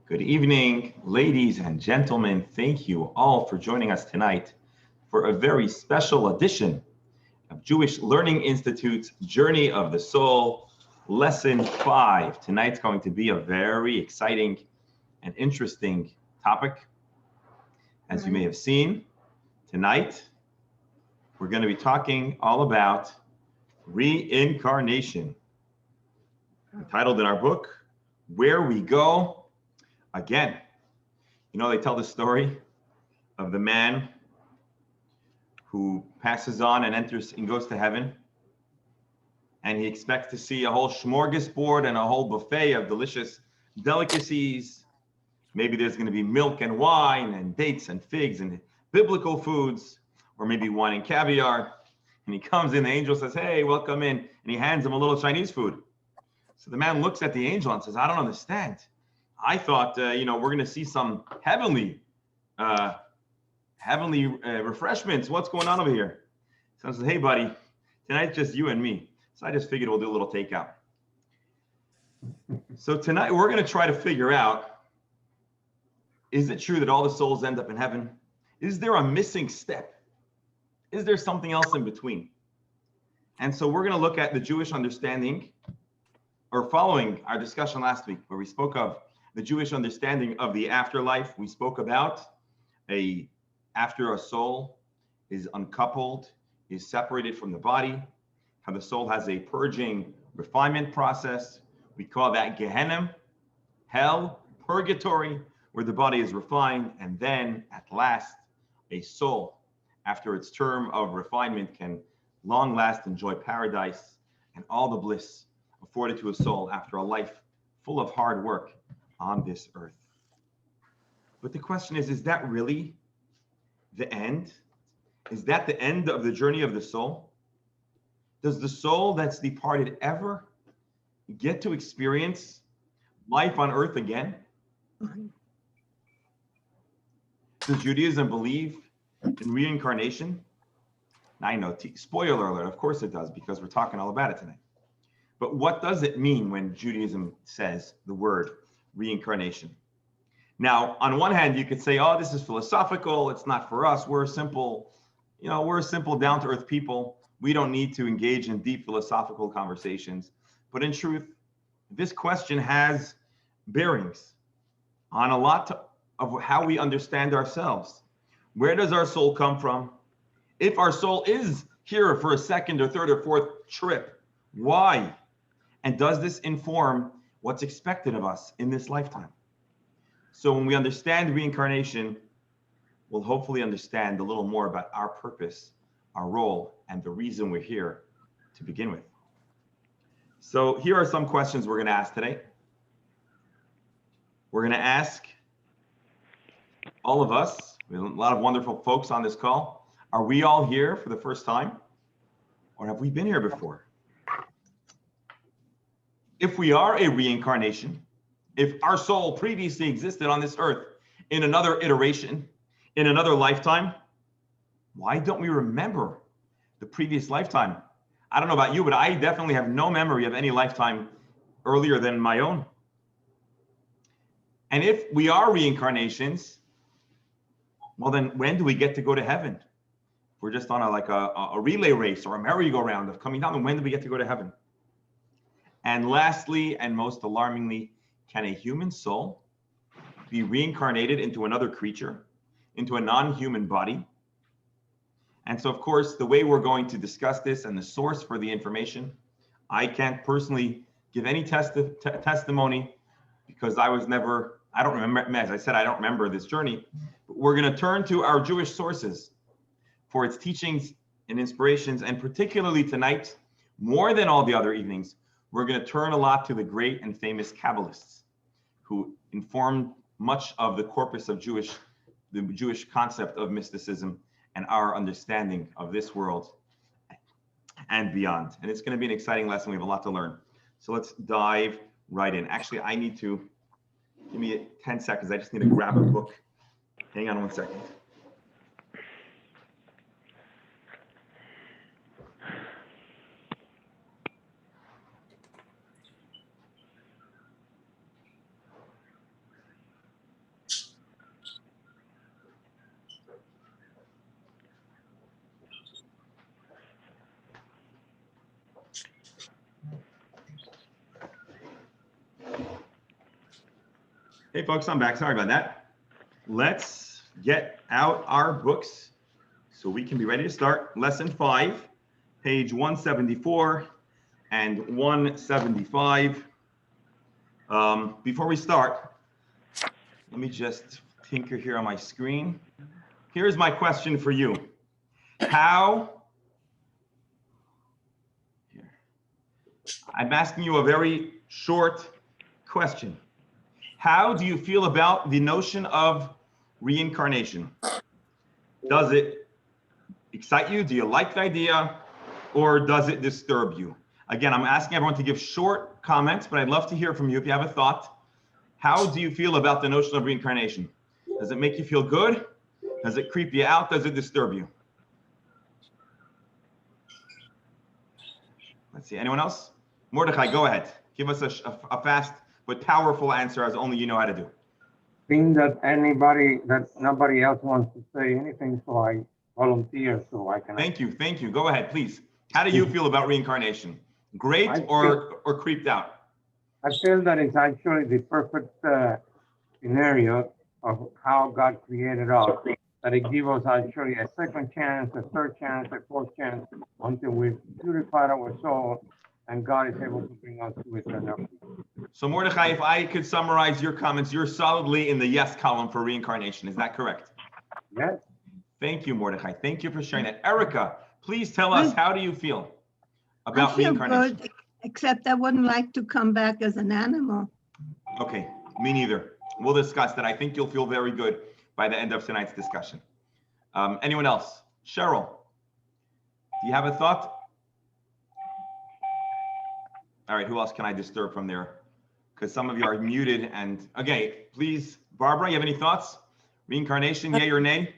Good evening, ladies and gentlemen. Thank you all for joining us tonight for a very special edition of Jewish Learning Institute's Journey of the Soul, Lesson 5. Tonight's going to be a very exciting and interesting topic. As you may have seen, tonight we're going to be talking all about reincarnation. Titled in our book, Where We Go Again. You know, they tell the story of the man who passes on and enters and goes to heaven, and he expects to see a whole smorgasbord and a whole buffet of delicious delicacies. Maybe there's going to be milk and wine and dates and figs and biblical foods, or maybe wine and caviar. And he comes in, the angel says, "Hey, welcome in," and he hands him a little Chinese food. So the man looks at the angel and says, "I don't understand. I thought, we're going to see some heavenly refreshments. What's going on over here?" So I said, "Hey, buddy, tonight's just you and me. So I just figured we'll do a little takeout." So tonight we're going to try to figure out, is it true that all the souls end up in heaven? Is there a missing step? Is there something else in between? And so we're going to look at the Jewish understanding, or following our discussion last week, where we spoke of the Jewish understanding of the afterlife. We spoke about after a soul is uncoupled, is separated from the body, how the soul has a purging refinement process. We call that Gehenna, hell, purgatory, where the body is refined, and then at last a soul, after its term of refinement, can long last enjoy paradise and all the bliss afforded to a soul after a life full of hard work on this earth. But the question is that really the end? Is that the end of the journey of the soul? Does the soul that's departed ever get to experience life on earth again? Does Judaism believe in reincarnation? I know, spoiler alert, of course it does, because we're talking all about it tonight. But what does it mean when Judaism says the word reincarnation? Now, on one hand, you could say, "Oh, this is philosophical. It's not for us. We're simple down-to-earth people. We don't need to engage in deep philosophical conversations." But in truth, this question has bearings on a lot of how we understand ourselves. Where does our soul come from? If our soul is here for a second or third or fourth trip, why? And does this inform what's expected of us in this lifetime? So when we understand reincarnation, we'll hopefully understand a little more about our purpose, our role, and the reason we're here to begin with. So here are some questions we're going to ask today. We're going to ask all of us, we have a lot of wonderful folks on this call. Are we all here for the first time? Or have we been here before? If we are a reincarnation, if our soul previously existed on this earth in another iteration, in another lifetime, why don't we remember the previous lifetime? I don't know about you, but I definitely have no memory of any lifetime earlier than my own. And if we are reincarnations, well, then when do we get to go to heaven? If we're just on a relay race or a merry-go-round of coming down, then when do we get to go to heaven? And lastly, and most alarmingly, can a human soul be reincarnated into another creature, into a non-human body? And so, of course, the way we're going to discuss this and the source for the information, I can't personally give any testimony, because I don't remember, as I said, I don't remember this journey. But we're going to turn to our Jewish sources for its teachings and inspirations, and particularly tonight, more than all the other evenings, we're going to turn a lot to the great and famous Kabbalists, who informed much of the corpus of the Jewish concept of mysticism and our understanding of this world and beyond. And it's going to be an exciting lesson. We have a lot to learn. So let's dive right in. Actually, give me 10 seconds. I just need to grab a book. Hang on one second. Hey folks, I'm back. Sorry about that. Let's get out our books so we can be ready to start. Lesson 5, page 174 and 175. Before we start, let me just tinker here on my screen. Here's my question for you. I'm asking you a very short question. How do you feel about the notion of reincarnation? Does it excite you? Do you like the idea? Or does it disturb you? Again, I'm asking everyone to give short comments, but I'd love to hear from you if you have a thought. How do you feel about the notion of reincarnation? Does it make you feel good? Does it creep you out? Does it disturb you? Let's see, anyone else? Mordechai, go ahead. Give us a fast but powerful answer as only you know how to do. Seeing that nobody else wants to say anything, so I volunteer so I can. Thank you. Go ahead, please. How do you feel about reincarnation? Great or creeped out? I feel that it's actually the perfect scenario of how God created us, that it gives us actually a second chance, a third chance, a fourth chance, until we've purified our soul and God is able to bring us to eternity. So Mordechai, if I could summarize your comments, you're solidly in the yes column for reincarnation. Is that correct? Yes. Thank you, Mordechai. Thank you for sharing that. Erica, please tell us, how do you feel about reincarnation? I feel good, except I wouldn't like to come back as an animal. Okay, me neither. We'll discuss that. I think you'll feel very good by the end of tonight's discussion. Anyone else? Cheryl, do you have a thought? All right, who else can I disturb from there? Because some of you are muted. And okay, please, Barbara, you have any thoughts? Reincarnation, yay or nay?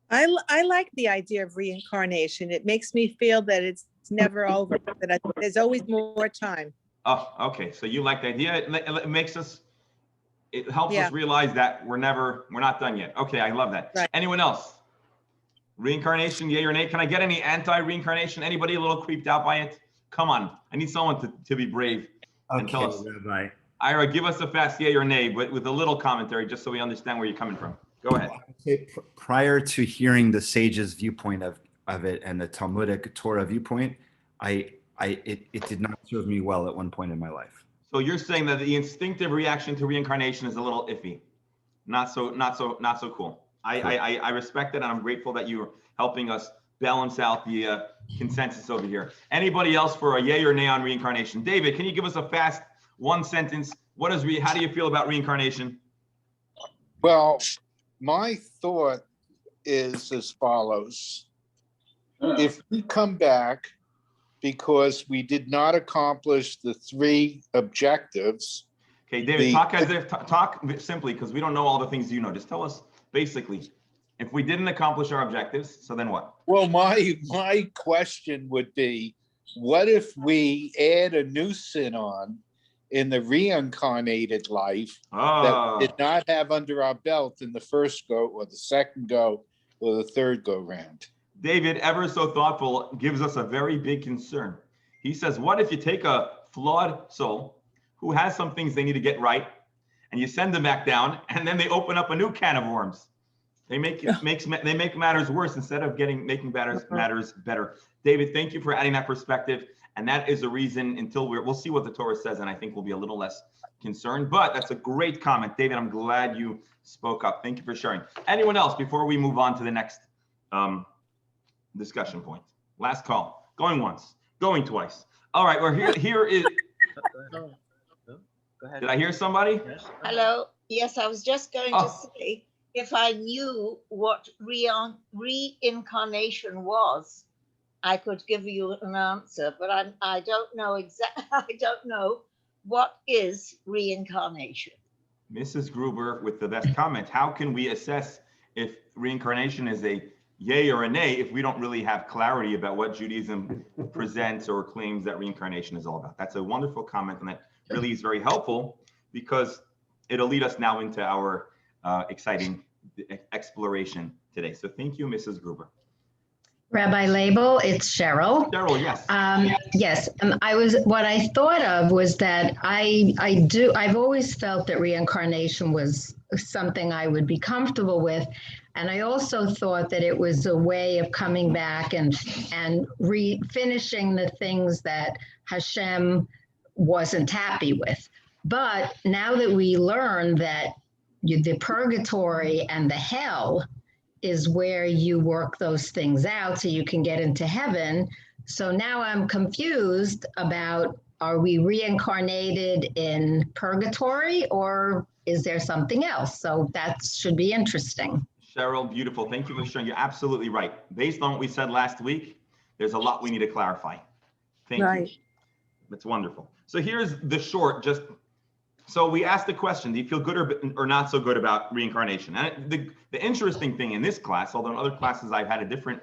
I like the idea of reincarnation. It makes me feel that it's never over, that there's always more time. Oh, okay. So you like the idea. It makes us, it helps us realize that we're not done yet. Okay, I love that. Right. Anyone else? Reincarnation, yay or nay? Can I get any anti-reincarnation? Anybody a little creeped out by it? Come on, I need someone to be brave and tell us. Rabbi. Ira, give us a fast yay or nay, but with a little commentary, just so we understand where you're coming from. Go ahead. Prior to hearing the sage's viewpoint of it and the Talmudic Torah viewpoint, it did not serve me well at one point in my life. So you're saying that the instinctive reaction to reincarnation is a little iffy, not so cool. I respect it, and I'm grateful that you're helping us balance out the consensus over here. Anybody else for a yay or nay on reincarnation? David, can you give us a fast one sentence? How do you feel about reincarnation? Well, my thought is as follows. If we come back because we did not accomplish the 3 objectives. Okay, David, talk simply, because we don't know all the things you know. Just tell us basically, if we didn't accomplish our objectives, so then what? Well, my question would be, what if we add a new sin on in the reincarnated life that we did not have under our belt in the first go or the second go or the third go round? David, ever so thoughtful, gives us a very big concern. He says, what if you take a flawed soul who has some things they need to get right, and you send them back down, and then they open up a new can of worms? They make matters worse instead of making matters better. David, thank you for adding that perspective. And that is a reason until we'll see what the Torah says, and I think we'll be a little less concerned. But that's a great comment, David. I'm glad you spoke up. Thank you for sharing. Anyone else before we move on to the next discussion point? Last call. Going once, going twice. All right. Well, here is. Go ahead. Did I hear somebody? Yes. Hello. Yes, I was just going to say, if I knew what reincarnation was, I could give you an answer, but I don't know exactly. I don't know what is reincarnation. Mrs. Gruber with the best comment. How can we assess if reincarnation is a yay or a nay if we don't really have clarity about what Judaism presents or claims that reincarnation is all about? That's a wonderful comment, and that really is very helpful because it'll lead us now into our exciting exploration today. So thank you, Mrs. Gruber. Rabbi Label, it's Cheryl. Cheryl, yes. Yes, what I thought of was that I've always felt that reincarnation was something I would be comfortable with. And I also thought that it was a way of coming back and finishing the things that Hashem wasn't happy with. But now that we learn that the purgatory and the hell is where you work those things out so you can get into heaven. So now I'm confused about, are we reincarnated in purgatory or is there something else? So that should be interesting. Cheryl, beautiful. Thank you for sharing. You're absolutely right. Based on what we said last week, there's a lot we need to clarify. Thank you. That's wonderful. So here's the short, so we asked the question, do you feel good or not so good about reincarnation? And the interesting thing in this class, although in other classes I've had a different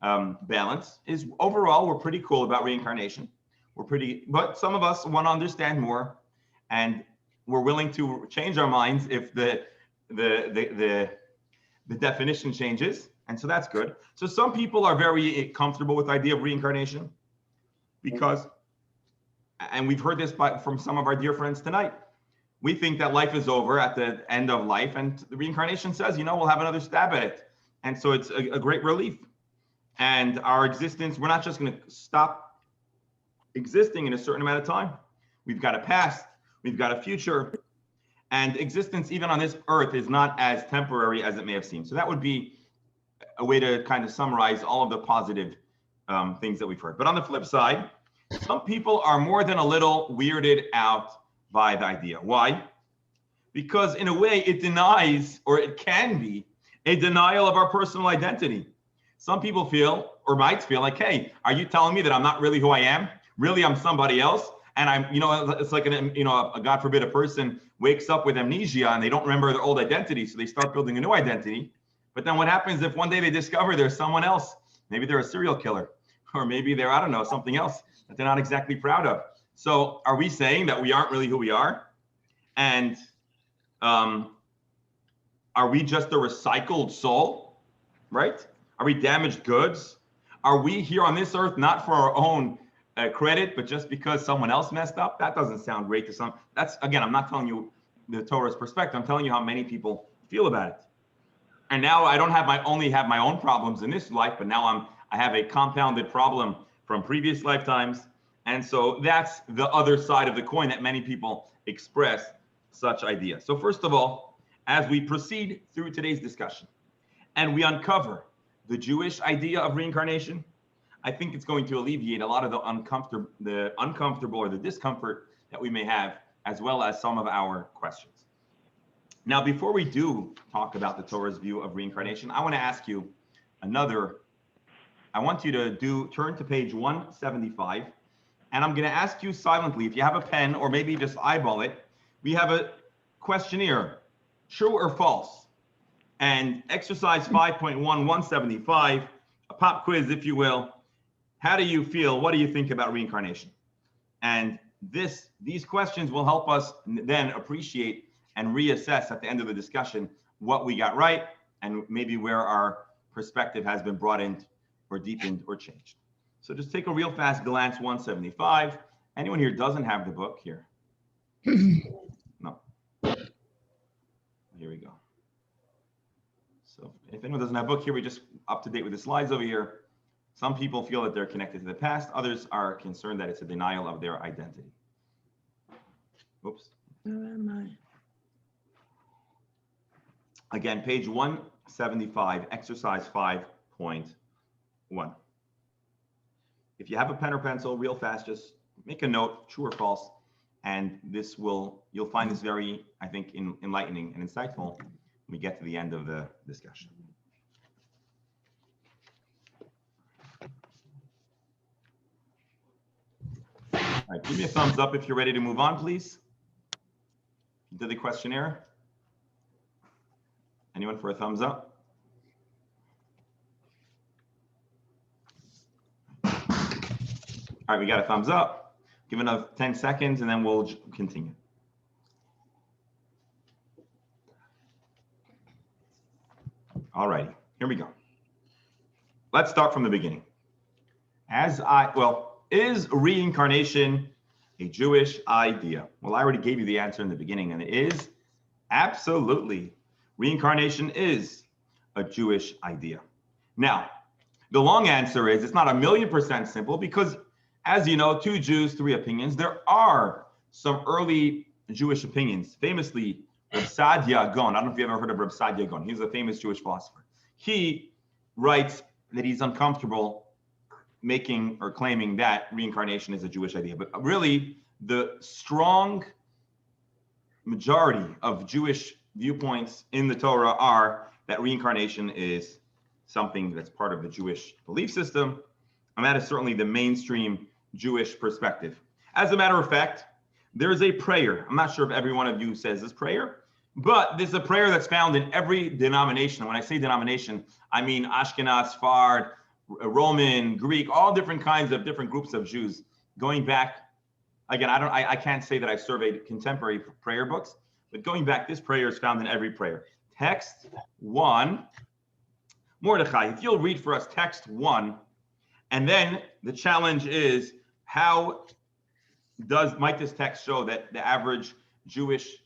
balance, is overall we're pretty cool about reincarnation. But some of us want to understand more, and we're willing to change our minds if the definition changes. And so that's good. So some people are very comfortable with the idea of reincarnation because, and we've heard this from some of our dear friends tonight, we think that life is over at the end of life, and the reincarnation says, we'll have another stab at it. And so it's a great relief. And our existence, we're not just going to stop existing in a certain amount of time. We've got a past, we've got a future, and existence even on this earth is not as temporary as it may have seemed. So that would be a way to kind of summarize all of the positive things that we've heard. But on the flip side, some people are more than a little weirded out by the idea. Why? Because in a way it denies, or it can be, a denial of our personal identity. Some people feel, or might feel like, hey, are you telling me that I'm not really who I am? Really, I'm somebody else? And I'm, it's like, God forbid, a person wakes up with amnesia and they don't remember their old identity. So they start building a new identity. But then what happens if one day they discover there's someone else? Maybe they're a serial killer, or maybe they're, I don't know, something else that they're not exactly proud of. So are we saying that we aren't really who we are? And are we just a recycled soul, right? Are we damaged goods? Are we here on this earth not for our own credit, but just because someone else messed up? That doesn't sound great to some. That's, again, I'm not telling you the Torah's perspective. I'm telling you how many people feel about it. And now I don't only have my own problems in this life, but now I have a compounded problem from previous lifetimes. And so that's the other side of the coin that many people express such ideas. So first of all, as we proceed through today's discussion and we uncover the Jewish idea of reincarnation, I think it's going to alleviate a lot of the uncomfortable or the discomfort that we may have, as well as some of our questions. Now, before we do talk about the Torah's view of reincarnation, I want to ask you I want you to turn to page 175. And I'm going to ask you silently, if you have a pen or maybe just eyeball it, we have a questionnaire, true or false, and exercise 5.1, 175, a pop quiz, if you will. How do you feel? What do you think about reincarnation? And these questions will help us then appreciate and reassess at the end of the discussion what we got right and maybe where our perspective has been brought in or deepened or changed. So just take a real fast glance, 175. Anyone here doesn't have the book here? No. Here we go. So if anyone doesn't have a book here, we're just up to date with the slides over here. Some people feel that they're connected to the past. Others are concerned that it's a denial of their identity. Oops. Where am I? Again, page 175, exercise 5.1. If you have a pen or pencil, real fast, just make a note, true or false, and you'll find this very, I think, enlightening and insightful when we get to the end of the discussion. All right, give me a thumbs up if you're ready to move on, please. Did the questionnaire? Anyone for a thumbs up? All right, we got a thumbs up. Give another 10 seconds and then we'll continue. All righty, here we go. let's start from the beginning. Is reincarnation a Jewish idea? Well, I already gave you the answer in the beginning, and it is absolutely. Reincarnation is a Jewish idea. Now, the long answer is it's not 1,000,000% simple because, as you know, 2 Jews, 3 opinions. There are some early Jewish opinions, famously Reb Sadia Gaon. I don't know if you ever heard of Reb Sadia Gaon. He's a famous Jewish philosopher. He writes that he's uncomfortable making or claiming that reincarnation is a Jewish idea. But really, the strong majority of Jewish viewpoints in the Torah are that reincarnation is something that's part of the Jewish belief system. And that is certainly the mainstream Jewish perspective. As a matter of fact, there's a prayer. I'm not sure if every one of you says this prayer, but there's a prayer that's found in every denomination. And when I say denomination, I mean Ashkenaz, Sfard, Roman, Greek, all different kinds of different groups of Jews going back. Again, I can't say that I surveyed contemporary prayer books, but going back, this prayer is found in every prayer. Text 1, Mordechai, if you'll read for us text 1, and then the challenge is might this text show that the average Jewish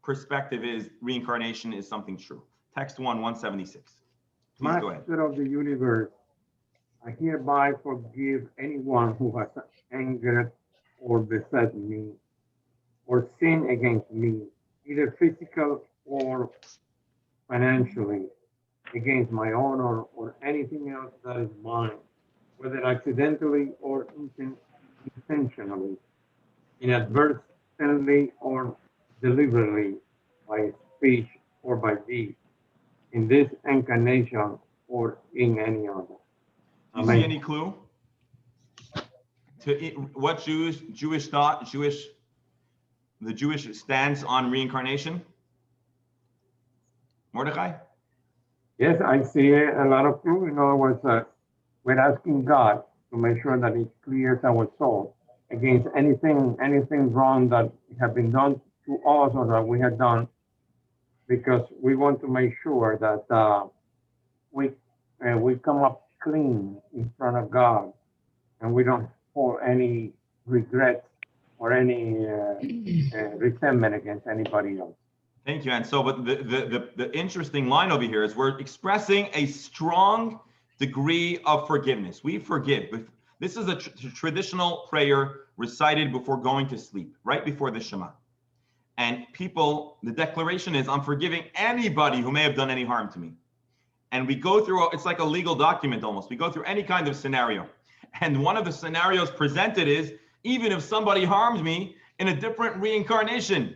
perspective is reincarnation is something true? Text 1, 176. Please go ahead. Master of the universe, I hereby forgive anyone who has angered or beset me or sinned against me, either physical or financially, against my honor or anything else that is mine, whether accidentally or intentionally, inadvertently or deliberately, by speech or by deed, in this incarnation or in any other. Do you see any clue to what Jewish thought, the Jewish stance on reincarnation? Mordechai? Yes, I see a lot of clue. In other words, we're asking God to make sure that He clears our soul against anything wrong that have been done to us or that we have done, because we want to make sure that we come up clean in front of God, and we don't hold any regret or any resentment against anybody else. Thank you. And so, but the interesting line over here is we're expressing a strong degree of forgiveness. We forgive. This is a traditional prayer recited before going to sleep, right before the Shema. And the declaration is, I'm forgiving anybody who may have done any harm to me. And we go through, it's like a legal document almost. We go through any kind of scenario. And one of the scenarios presented is, even if somebody harmed me in a different reincarnation.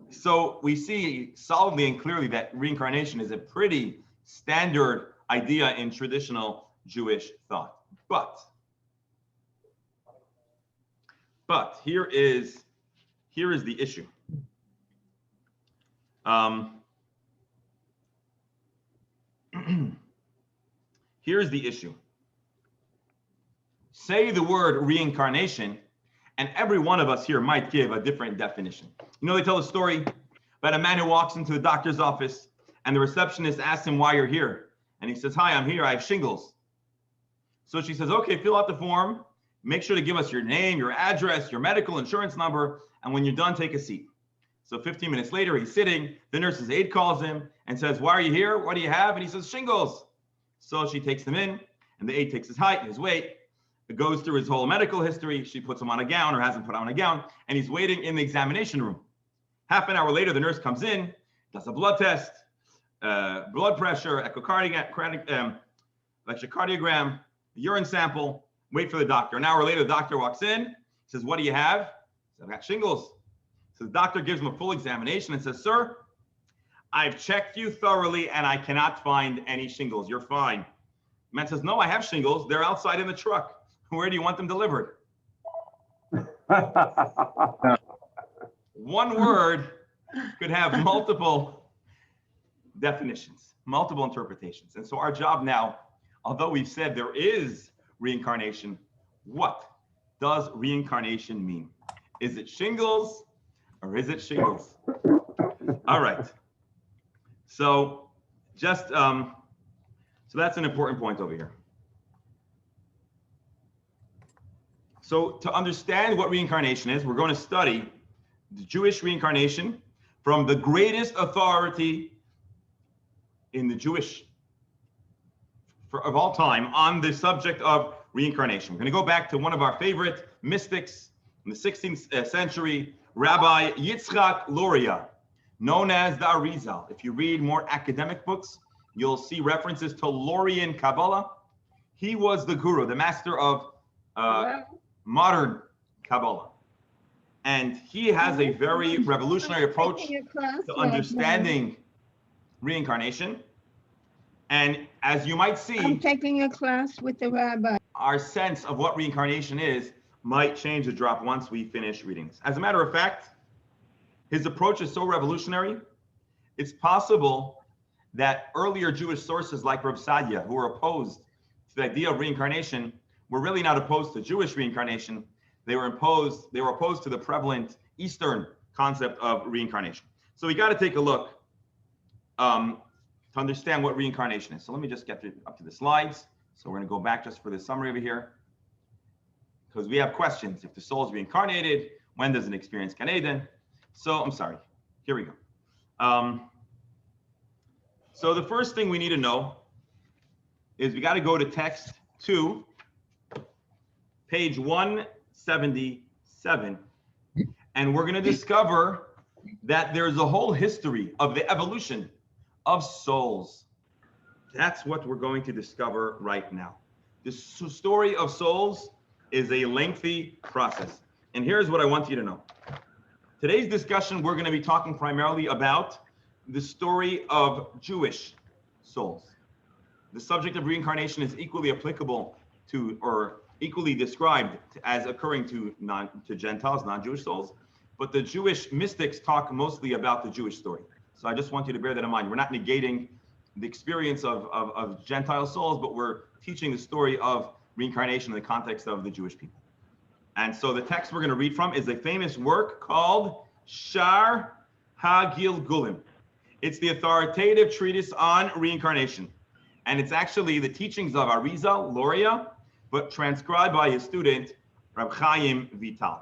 So we see solidly and clearly that reincarnation is a pretty standard idea in traditional Jewish thought. But here is the issue. Here's the issue. Say the word reincarnation, and every one of us here might give a different definition. You know, they tell a story about a man who walks into the doctor's office, and the receptionist asks him why you're here. And he says, hi, I'm here, I have shingles. So she says, okay, fill out the form. Make sure to give us your name, your address, your medical insurance number, and when you're done, take a seat. So 15 minutes later, he's sitting. The nurse's aide calls him and says, why are you here? What do you have? And he says, shingles. So she takes him in, and the aide takes his height, his weight. It goes through his whole medical history. She puts him on a gown or hasn't put on a gown, and he's waiting in the examination room. Half an hour later, the nurse comes in, does a blood test, blood pressure, electrocardiogram, urine sample, wait for the doctor. An hour later, the doctor walks in, says, what do you have? He says, I've got shingles. So the doctor gives him a full examination and says, sir, I've checked you thoroughly and I cannot find any shingles. You're fine. The man says, no, I have shingles. They're outside in the truck. Where do you want them delivered? One word could have multiple definitions, multiple interpretations. And so our job now, although we've said there is reincarnation, what does reincarnation mean? Is it shingles or is it shingles? All right. So just So that's an important point over here. So to understand what reincarnation is, we're going to study the Jewish reincarnation from the greatest authority in the Jewish of all time on the subject of reincarnation. We're going to go back to one of our favorite mystics in the 16th century, Rabbi Yitzchak Luria, known as the Arizal. If you read more academic books, you'll see references to Lurian Kabbalah. He was the guru, the master of modern Kabbalah. And he has a very revolutionary approach to understanding reincarnation. And as you might see, I'm taking a class with the rabbi. Our sense of what reincarnation is might change a drop once we finish reading this. As a matter of fact, his approach is so revolutionary, it's possible that earlier Jewish sources like Reb Sadia, who were opposed to the idea of reincarnation, were really not opposed to Jewish reincarnation. They were opposed to the prevalent Eastern concept of reincarnation. So we got to take a look to understand what reincarnation is. So let me just get up to the slides. So we're going to go back just for the summary over here, because we have questions. If the soul is reincarnated, when does it experience Gan Eden? So I'm sorry. Here we go. So the first thing we need to know is we got to go to text 2, page 177, and we're going to discover that there's a whole history of the evolution of souls. That's what we're going to discover right now. The story of souls is a lengthy process. And here's what I want you to know. Today's discussion, we're going to be talking primarily about the story of Jewish souls. The subject of reincarnation is equally applicable to, or equally described as occurring to Gentiles, non-Jewish souls. But the Jewish mystics talk mostly about the Jewish story. So I just want you to bear that in mind. We're not negating the experience of Gentile souls, but we're teaching the story of reincarnation in the context of the Jewish people. And so the text we're going to read from is a famous work called Shar HaGilgulim. It's the authoritative treatise on reincarnation. And it's actually the teachings of Arizal, Luria, but transcribed by his student, Reb Chaim Vital.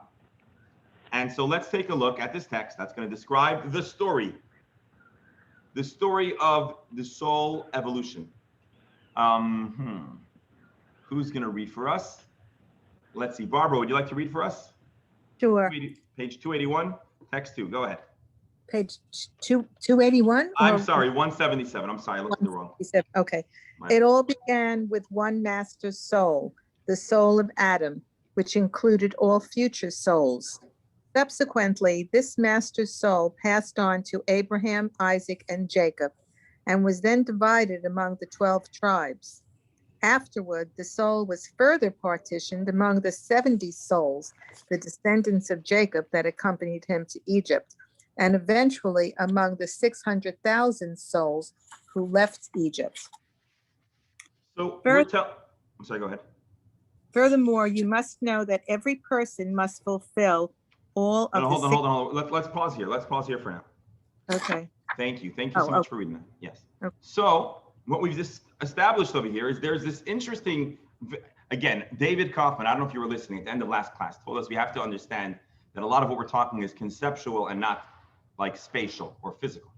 And so let's take a look at this text that's going to describe the story of the soul evolution. Who's going to read for us? Let's see. Barbara, would you like to read for us? Sure. Page 281, text 2. Go ahead. Page 281? I'm sorry, 177. I'm sorry, I looked at the wrong. Okay. It all began with one master soul, the soul of Adam, which included all future souls. Subsequently, this master soul passed on to Abraham, Isaac, and Jacob, and was then divided among the 12 tribes. Afterward, the soul was further partitioned among the 70 souls, the descendants of Jacob that accompanied him to Egypt, and eventually among the 600,000 souls who left Egypt. So I'm sorry, go ahead. Furthermore, you must know that every person must fulfill all of Hold on. Let's pause here. Let's pause here for now. Okay. Thank you. Thank you so much for reading that. Yes. Okay. So what we've just established over here is there's this interesting, again, David Kaufman, I don't know if you were listening at the end of last class, told us we have to understand that a lot of what we're talking is conceptual and not like spatial or physical.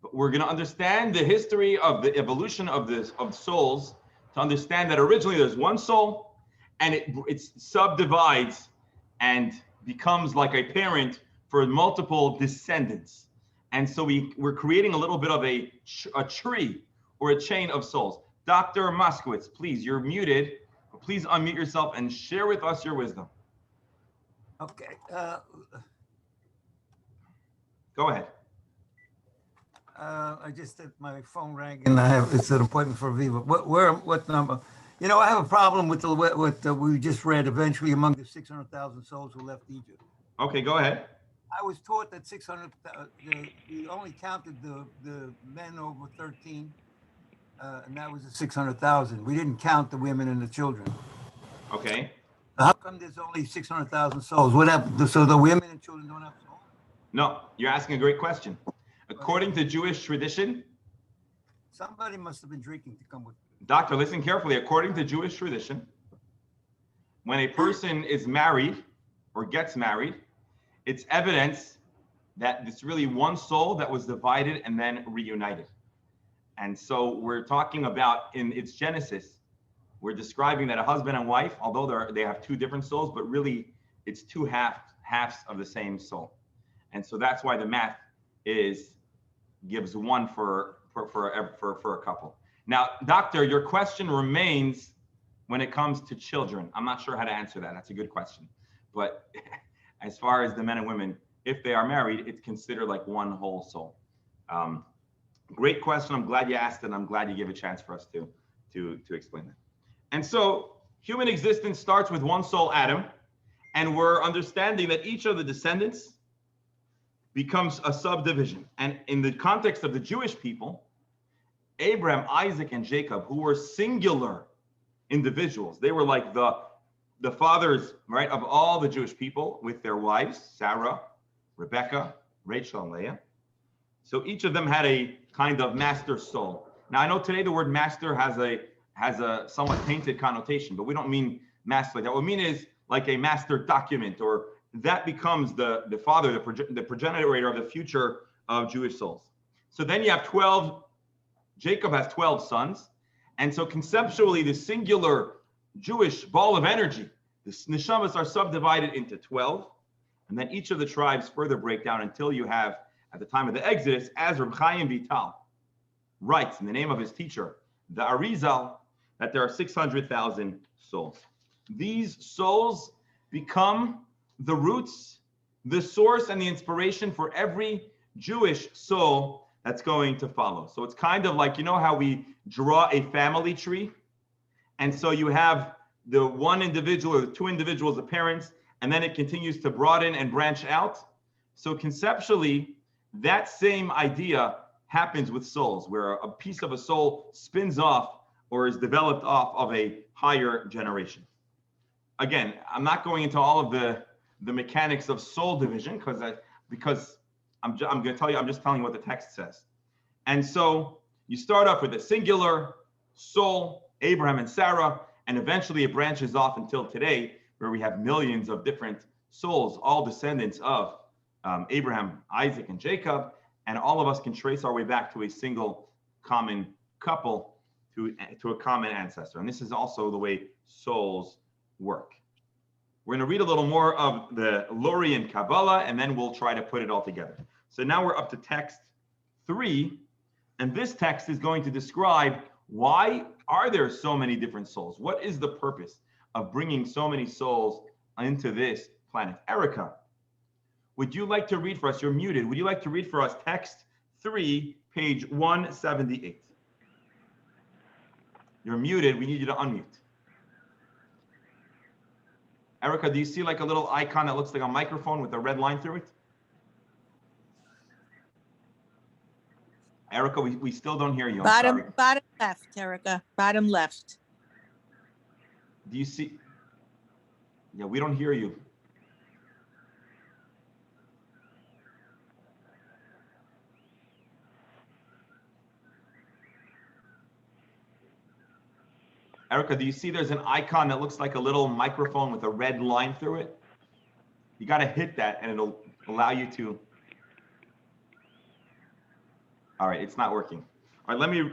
But we're going to understand the history of the evolution of souls to understand that originally there's one soul and it subdivides and becomes like a parent for multiple descendants. And so we're creating a little bit of a tree or a chain of souls. Dr. Moskowitz, please, you're muted. Please unmute yourself and share with us your wisdom. Okay. Go ahead. I just my phone rang and it's an appointment for Viva. What number? You know, I have a problem with what we just read. Eventually, among the 600,000 souls who left Egypt. Okay, go ahead. I was taught that 600. We only counted the men over 13, and that was the 600,000. We didn't count the women and the children. Okay. How come there's only 600,000 souls? What happened? So the women and children don't have souls? No, you're asking a great question. According to Jewish tradition, somebody must have been drinking to come with this. Doctor, listen carefully. According to Jewish tradition, when a person is married or gets married, it's evidence that it's really one soul that was divided and then reunited. And so we're talking about in its genesis, we're describing that a husband and wife, although they have two different souls, but really it's two halves of the same soul. And so that's why the math gives one for a couple. Now, doctor, your question remains when it comes to children. I'm not sure how to answer that. That's a good question. But as far as the men and women, if they are married, it's considered like one whole soul. Great question. I'm glad you asked it. I'm glad you gave a chance for us to explain that. And so human existence starts with one soul, Adam, and we're understanding that each of the descendants becomes a subdivision. And in the context of the Jewish people, Abraham, Isaac, and Jacob, who were singular individuals, they were like the fathers, right, of all the Jewish people with their wives, Sarah, Rebecca, Rachel, and Leah. So each of them had a kind of master soul. Now I know today the word master has a somewhat tainted connotation, but we don't mean master like that. What we mean is like a master document, or that becomes the father, the progenitor of the future of Jewish souls. So then you have 12, Jacob has 12 sons. And so conceptually, the singular Jewish ball of energy, the neshamas are subdivided into 12. And then each of the tribes further break down until you have, at the time of the Exodus, as Reb Chaim Vital writes in the name of his teacher, the Arizal, that there are 600,000 souls. These souls become the roots, the source, and the inspiration for every Jewish soul that's going to follow. So it's kind of like, you know how we draw a family tree? And so you have the one individual or the two individuals, the parents, and then it continues to broaden and branch out. So conceptually, that same idea happens with souls, where a piece of a soul spins off or is developed off of a higher generation. Again, I'm not going into all of the mechanics of soul division because I'm going to tell you, I'm just telling you what the text says. And so you start off with a singular soul, Abraham and Sarah, and eventually it branches off until today, where we have millions of different souls, all descendants of Abraham, Isaac, and Jacob, and all of us can trace our way back to a single common couple, to a common ancestor. And this is also the way souls work. We're going to read a little more of the Lori and Kabbalah, and then we'll try to put it all together. So now we're up to text 3, and this text is going to describe why are there so many different souls? What is the purpose of bringing so many souls into this planet? Erica, would you like to read for us? You're muted. Would you like to read for us text 3, page 178? You're muted. We need you to unmute. Erica, do you see like a little icon that looks like a microphone with a red line through it? Erica, we still don't hear you. Bottom left, Erica. Bottom left. Do you see? Yeah, we don't hear you. Erica, do you see there's an icon that looks like a little microphone with a red line through it? You got to hit that and it'll allow you to. All right, it's not working. All right,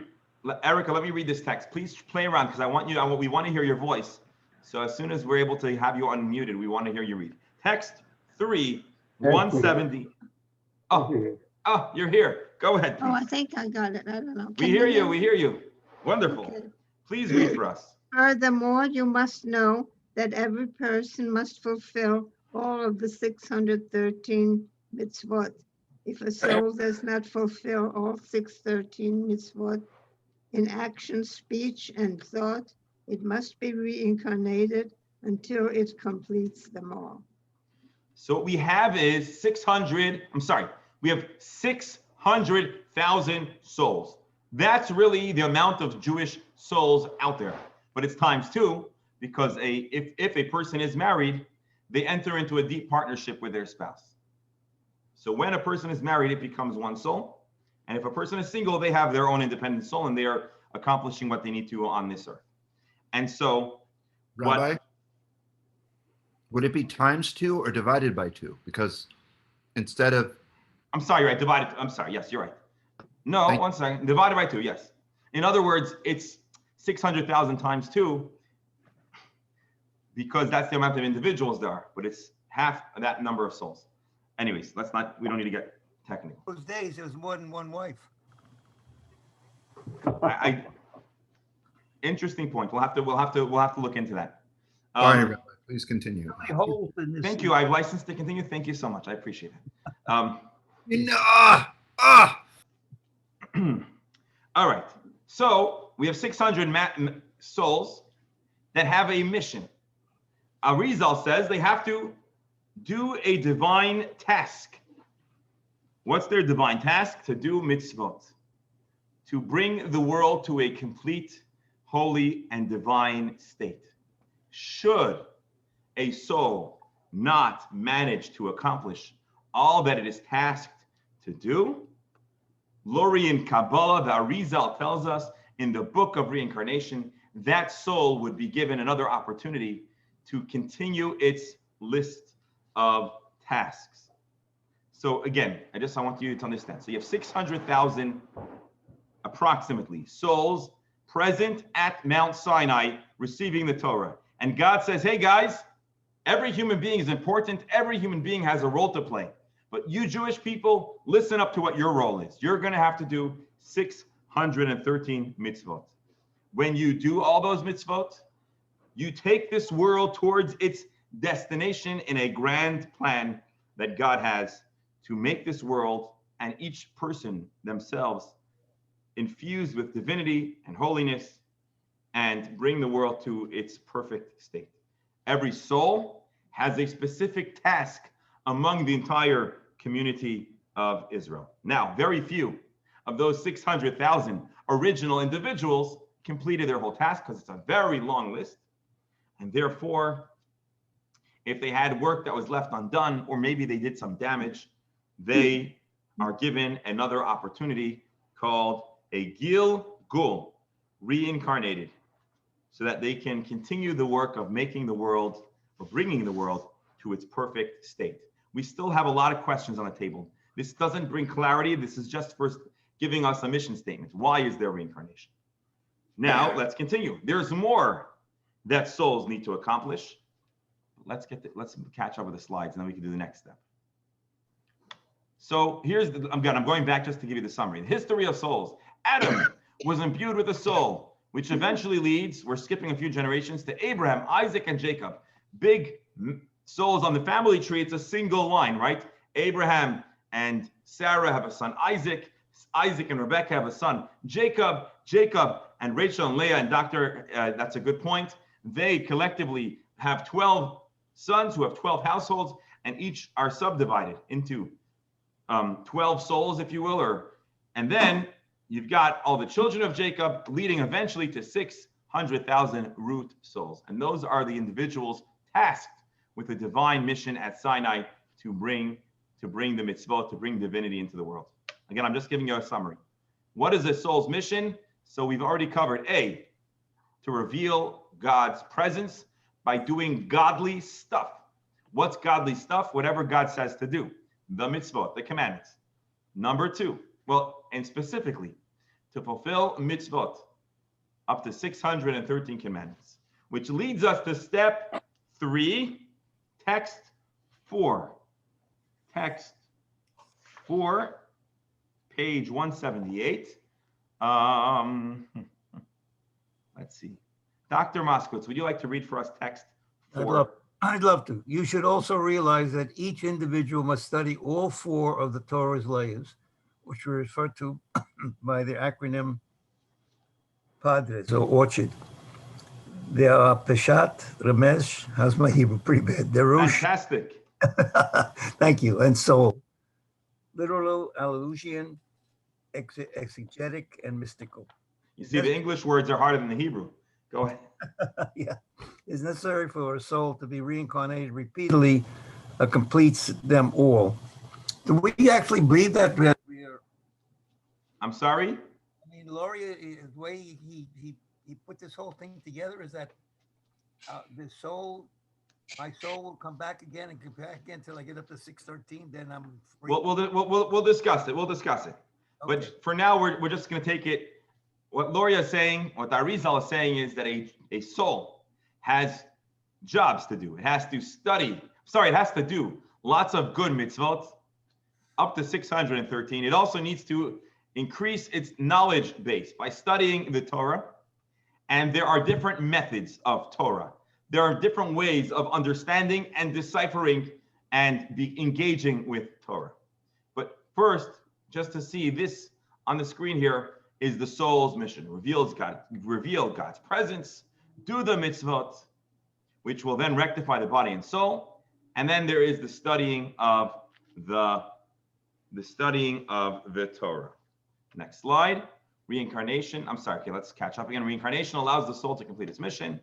Erica, let me read this text. Please play around because we want to hear your voice. So as soon as we're able to have you unmuted, we want to hear you read. Text 3, 170. Oh, you're here. Go ahead, please. Oh, I think I got it. I don't know. We hear you. Wonderful. Okay. Please read for us. Furthermore, you must know that every person must fulfill all of the 613 mitzvot. If a soul does not fulfill all 613 mitzvot in action, speech, and thought, it must be reincarnated until it completes them all. So what we have is we have 600,000 souls. That's really the amount of Jewish souls out there. But it's times 2 because if a person is married, they enter into a deep partnership with their spouse. So when a person is married, it becomes one soul. And if a person is single, they have their own independent soul and they are accomplishing what they need to on this earth. And so, Rabbi, would it be times 2 or divided by 2? Because instead of, I'm sorry, right? Divided. I'm sorry. Yes, you're right. No, Thank- 1 second. Divided by 2. Yes. In other words, it's 600,000 times 2 because that's the amount of individuals there are, but it's half of that number of souls. Anyways, we don't need to get technical. Those days, there was more than one wife. Interesting point. We'll have to look into that. sorry, Rabbi, please continue. Holes in this. Thank you. I have license to continue. Thank you so much. I appreciate it. All right. So we have 600 souls that have a mission. Arizal says they have to do a divine task. What's their divine task? To do mitzvot, to bring the world to a complete, holy, and divine state. Should a soul not manage to accomplish all that it is tasked to do, Lori in Kabbalah, the Arizal tells us in the book of reincarnation, that soul would be given another opportunity to continue its list of tasks. So again, I want you to understand. So you have 600,000 approximately souls present at Mount Sinai receiving the Torah. And God says, hey guys, every human being is important. Every human being has a role to play. But you Jewish people, listen up to what your role is. You're going to have to do 613 mitzvot. When you do all those mitzvot, you take this world towards its destination in a grand plan that God has to make this world and each person themselves infused with divinity and holiness and bring the world to its perfect state. Every soul has a specific task among the entire community of Israel. Now, very few of those 600,000 original individuals completed their whole task because it's a very long list. And therefore, if they had work that was left undone, or maybe they did some damage, they are given another opportunity called a Gilgul, reincarnated, so that they can continue the work of making the world, or bringing the world to its perfect state. We still have a lot of questions on the table. This doesn't bring clarity. This is just first giving us a mission statement. Why is there reincarnation? Now, let's continue. There's more that souls need to accomplish. Let's catch up with the slides, and then we can do the next step. So I'm going back just to give you the summary. The history of souls. Adam was imbued with a soul, which eventually leads, we're skipping a few generations, to Abraham, Isaac, and Jacob. Big souls on the family tree. It's a single line, right? Abraham and Sarah have a son, Isaac. Isaac and Rebecca have a son, Jacob. Jacob and Rachel and Leah and that's a good point. They collectively have 12 sons who have 12 households, and each are subdivided into 12 souls, if you will, and then you've got all the children of Jacob, leading eventually to 600,000 root souls. And those are the individuals tasked with the divine mission at Sinai to bring the mitzvot, to bring divinity into the world. Again, I'm just giving you a summary. What is a soul's mission? So we've already covered A, to reveal God's presence by doing godly stuff. What's godly stuff? Whatever God says to do. The mitzvot, the commandments. Number 2, and specifically, to fulfill mitzvot, up to 613 commandments, which leads us to step 3, text 4. Text 4, page 178. Let's see. Dr. Moskowitz, would you like to read for us text 4? I'd love to. You should also realize that each individual must study all 4 of the Torah's layers, which are referred to by the acronym PADRES, or Orchard. They are Peshat, Ramesh, how's my Hebrew? Pretty bad. Derush. Fantastic. Thank you. And Soul. Literal, Allusion, exegetic, and mystical. You see, the English words are harder than the Hebrew. Go ahead. Yeah. It's necessary for a soul to be reincarnated repeatedly, completes them all. Do we actually believe that? I'm sorry? Laurie, the way he put this whole thing together is that the soul, my soul will come back again and come back again until I get up to 613. Then I'm free. We'll discuss it. We'll discuss it. Okay. But for now, we're just going to take it. What Loria is saying, what the Arizal is saying is that a soul has jobs to do. It has to study. Sorry, it has to do lots of good mitzvot, up to 613. It also needs to increase its knowledge base by studying the Torah. And there are different methods of Torah. There are different ways of understanding and deciphering and engaging with Torah. But first, just to see this on the screen here is the soul's mission. Reveal God's presence, do the mitzvot, which will then rectify the body and soul. And then there is the studying of the Torah. Next slide. Reincarnation. I'm sorry. Okay, let's catch up again. Reincarnation allows the soul to complete its mission.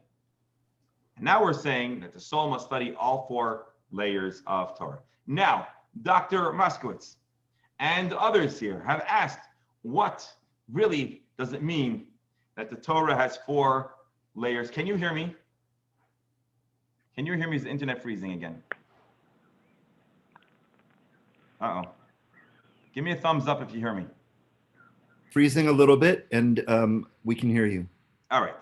And now we're saying that the soul must study all 4 layers of Torah. Now, Dr. Moskowitz and others here have asked, what really does it mean that the Torah has 4 layers? Can you hear me? Can you hear me? Is the internet freezing again? Uh-oh. Give me a thumbs up if you hear me. Freezing a little bit, and we can hear you. All right.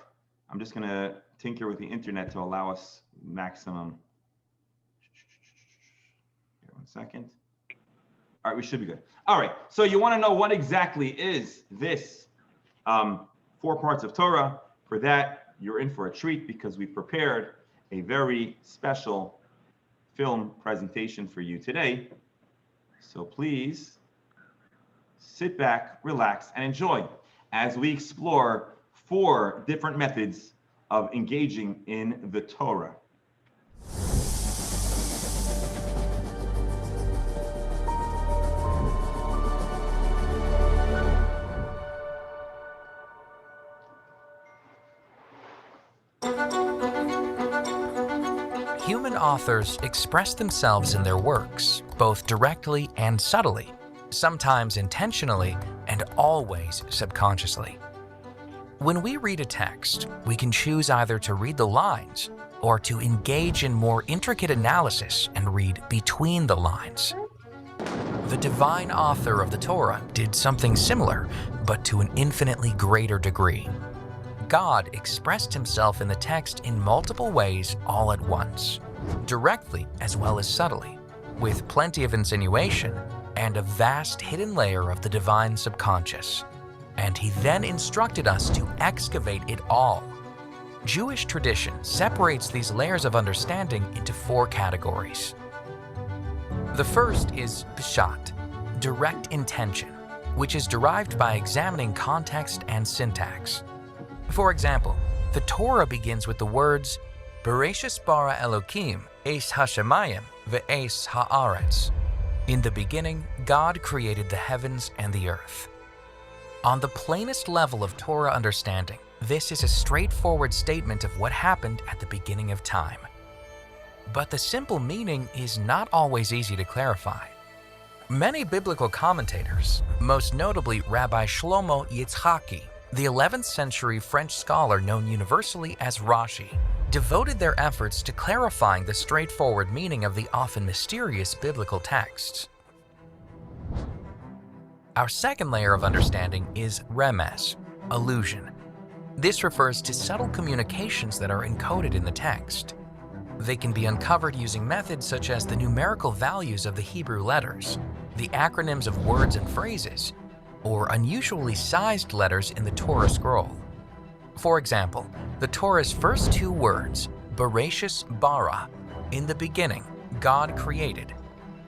I'm just going to tinker with the internet to allow us maximum. Here, 1 second. All right, we should be good. All right, so you want to know what exactly is this 4 parts of Torah. For that, you're in for a treat because we prepared a very special film presentation for you today. So please sit back, relax, and enjoy as we explore 4 different methods of engaging in the Torah. Human authors express themselves in their works, both directly and subtly, sometimes intentionally and always subconsciously. When we read a text, we can choose either to read the lines or to engage in more intricate analysis and read between the lines. The divine author of the Torah did something similar, but to an infinitely greater degree. God expressed himself in the text in multiple ways all at once, directly as well as subtly, with plenty of insinuation and a vast hidden layer of the divine subconscious. And he then instructed us to excavate it all. Jewish tradition separates these layers of understanding into 4 categories. The first is pshat, direct intention, which is derived by examining context and syntax. For example, the Torah begins with the words, Bereshis bara Elokim, es hashemayim, ve'es haaretz. In the beginning, God created the heavens and the earth. On the plainest level of Torah understanding, this is a straightforward statement of what happened at the beginning of time. But the simple meaning is not always easy to clarify. Many biblical commentators, most notably Rabbi Shlomo Yitzhaki, the 11th century French scholar known universally as Rashi, devoted their efforts to clarifying the straightforward meaning of the often mysterious biblical texts. Our second layer of understanding is remez, allusion. This refers to subtle communications that are encoded in the text. They can be uncovered using methods such as the numerical values of the Hebrew letters, the acronyms of words and phrases, or unusually sized letters in the Torah scroll. For example, the Torah's first 2 words, Bereshis bara, in the beginning, God created,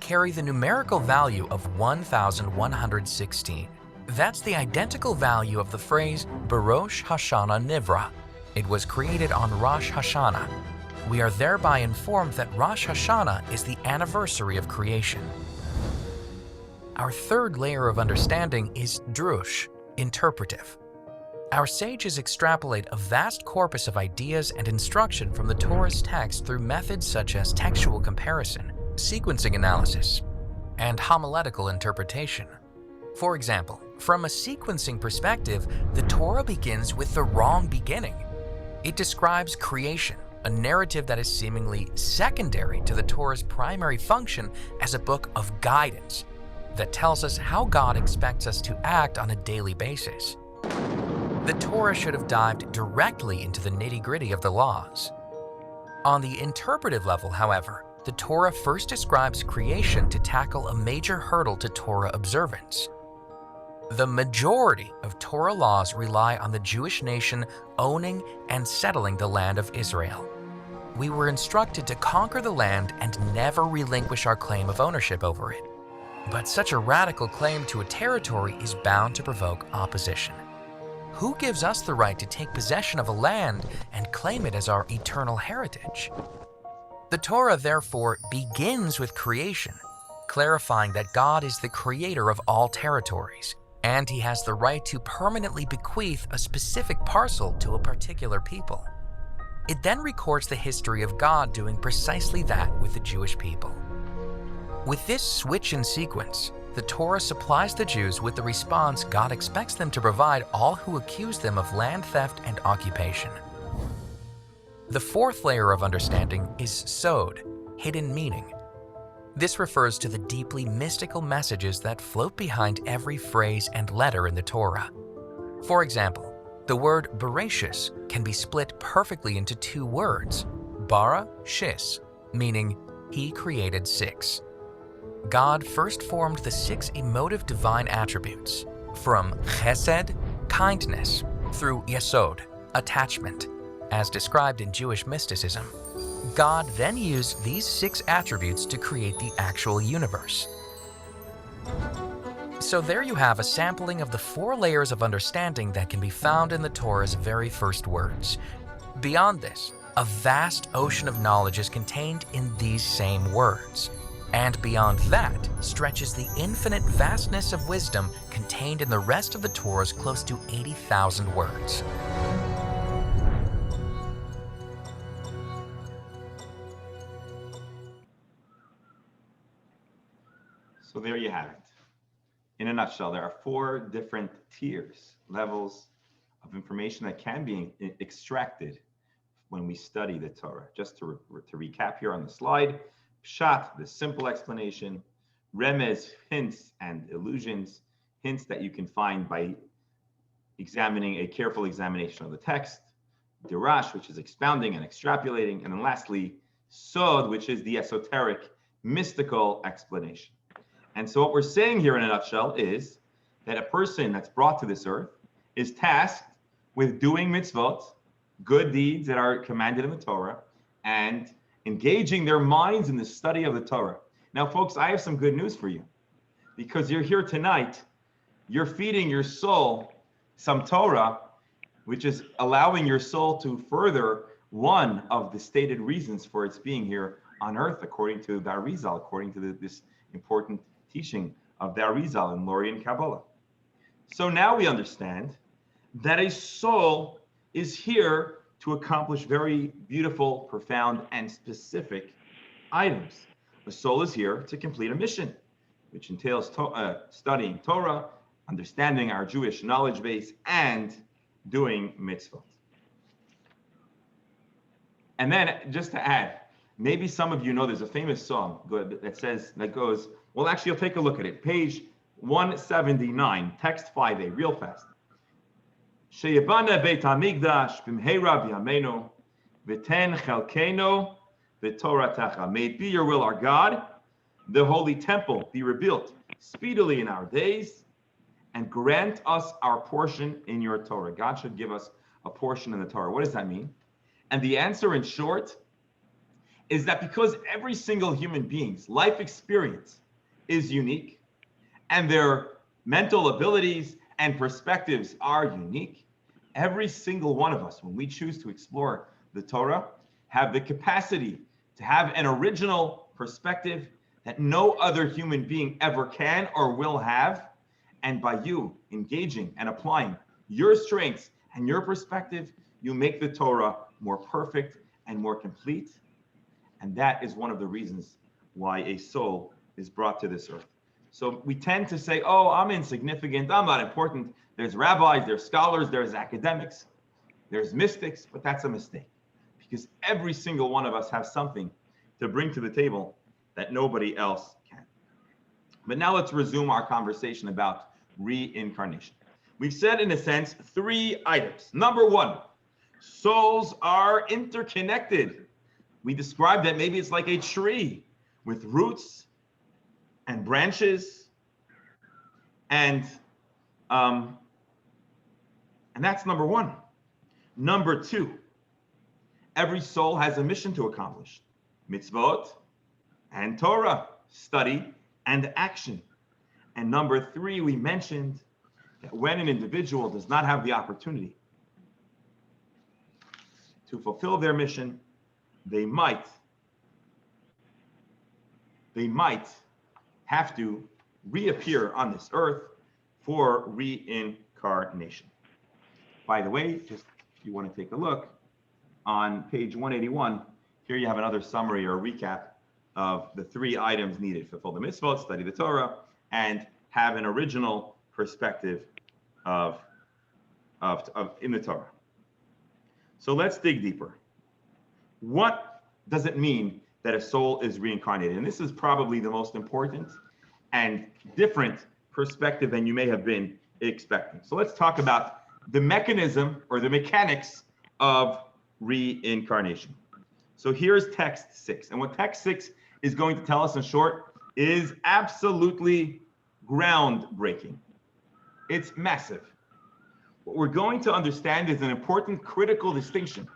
carry the numerical value of 1116. That's the identical value of the phrase Barosh Hashanah Nivra. It was created on Rosh Hashanah. We are thereby informed that Rosh Hashanah is the anniversary of creation. Our third layer of understanding is drush, interpretive. Our sages extrapolate a vast corpus of ideas and instruction from the Torah's text through methods such as textual comparison, sequencing analysis, and homiletical interpretation. For example, From a sequencing perspective, the Torah begins with the wrong beginning. It describes creation, a narrative that is seemingly secondary to the Torah's primary function as a book of guidance that tells us how God expects us to act on a daily basis. The Torah should have dived directly into the nitty-gritty of the laws. On the interpretive level, however, the Torah first describes creation to tackle a major hurdle to Torah observance. The majority of Torah laws rely on the Jewish nation owning and settling the land of Israel. We were instructed to conquer the land and never relinquish our claim of ownership over it. But such a radical claim to a territory is bound to provoke opposition. Who gives us the right to take possession of a land and claim it as our eternal heritage? The Torah, therefore, begins with creation, clarifying that God is the creator of all territories, and he has the right to permanently bequeath a specific parcel to a particular people. It then records the history of God doing precisely that with the Jewish people. With this switch in sequence, the Torah supplies the Jews with the response God expects them to provide all who accuse them of land theft and occupation. The fourth layer of understanding is sod, hidden meaning. This refers to the deeply mystical messages that float behind every phrase and letter in the Torah. For example, the word Bereshis can be split perfectly into two words, bara, shis, meaning he created six. God first formed the six emotive divine attributes, from chesed, kindness, through yesod, attachment, as described in Jewish mysticism. God then used these six attributes to create the actual universe. So there you have a sampling of the four layers of understanding that can be found in the Torah's very first words. Beyond this, a vast ocean of knowledge is contained in these same words. And beyond that stretches the infinite vastness of wisdom contained in the rest of the Torah's close to 80,000 words. So there you have it. In a nutshell, there are four different tiers, levels of information that can be extracted when we study the Torah. Just to recap here on the slide, Pshat, the simple explanation, Remez, hints and illusions, hints that you can find by examining a careful examination of the text, Dirash, which is expounding and extrapolating, and then lastly, Sod, which is the esoteric, mystical explanation. And so what we're saying here in a nutshell is that a person that's brought to this earth is tasked with doing mitzvot, good deeds that are commanded in the Torah, and engaging their minds in the study of the Torah. Now, folks, I have some good news for you. Because you're here tonight, you're feeding your soul some Torah, which is allowing your soul to further one of the stated reasons for its being here on earth, according to the Arizal, according to this important teaching of the Arizal in Lorian Kabbalah. So now we understand that a soul is here to accomplish very beautiful, profound, and specific items. A soul is here to complete a mission, which entails studying Torah, understanding our Jewish knowledge base, and doing mitzvot. And then, just to add, maybe some of you know there's a famous song that goes, well, actually, you'll take a look at it. Page 179, text 5a, real fast. Sheyabana Beit HaMikdash b'mheira b'yameinu v'ten chelkeinu v'torah tacha. May it be your will, our God, the holy temple be rebuilt speedily in our days, and grant us our portion in your Torah. God should give us a portion in the Torah. What does that mean? And the answer, in short, is that because every single human being's life experience is unique, and their mental abilities and perspectives are unique, every single one of us, when we choose to explore the Torah, have the capacity to have an original perspective that no other human being ever can or will have. And by you engaging and applying your strengths and your perspective, you make the Torah more perfect and more complete. And that is one of the reasons why a soul is brought to this earth. So we tend to say, oh, I'm insignificant, I'm not important. There's rabbis, there's scholars, there's academics, there's mystics, but that's a mistake. Because every single one of us has something to bring to the table that nobody else can. But now let's resume our conversation about reincarnation. We've said, in a sense, 3 items. Number 1, souls are interconnected. We described that maybe it's like a tree with roots and branches, and that's number 1. Number 2, every soul has a mission to accomplish: mitzvot and Torah, study and action. And number 3, we mentioned that when an individual does not have the opportunity to fulfill their mission, they might have to reappear on this earth for reincarnation. By the way, just if you want to take a look, on page 181, here you have another summary or recap of the 3 items needed: fulfill the mitzvot, study the Torah, and have an original perspective of in the Torah. So let's dig deeper. What does it mean that a soul is reincarnated? And this is probably the most important and different perspective than you may have been expecting. So let's talk about the mechanism or the mechanics of reincarnation. So here's text 6. And what text 6 is going to tell us in short is absolutely groundbreaking. It's massive. What we're going to understand is an important critical distinction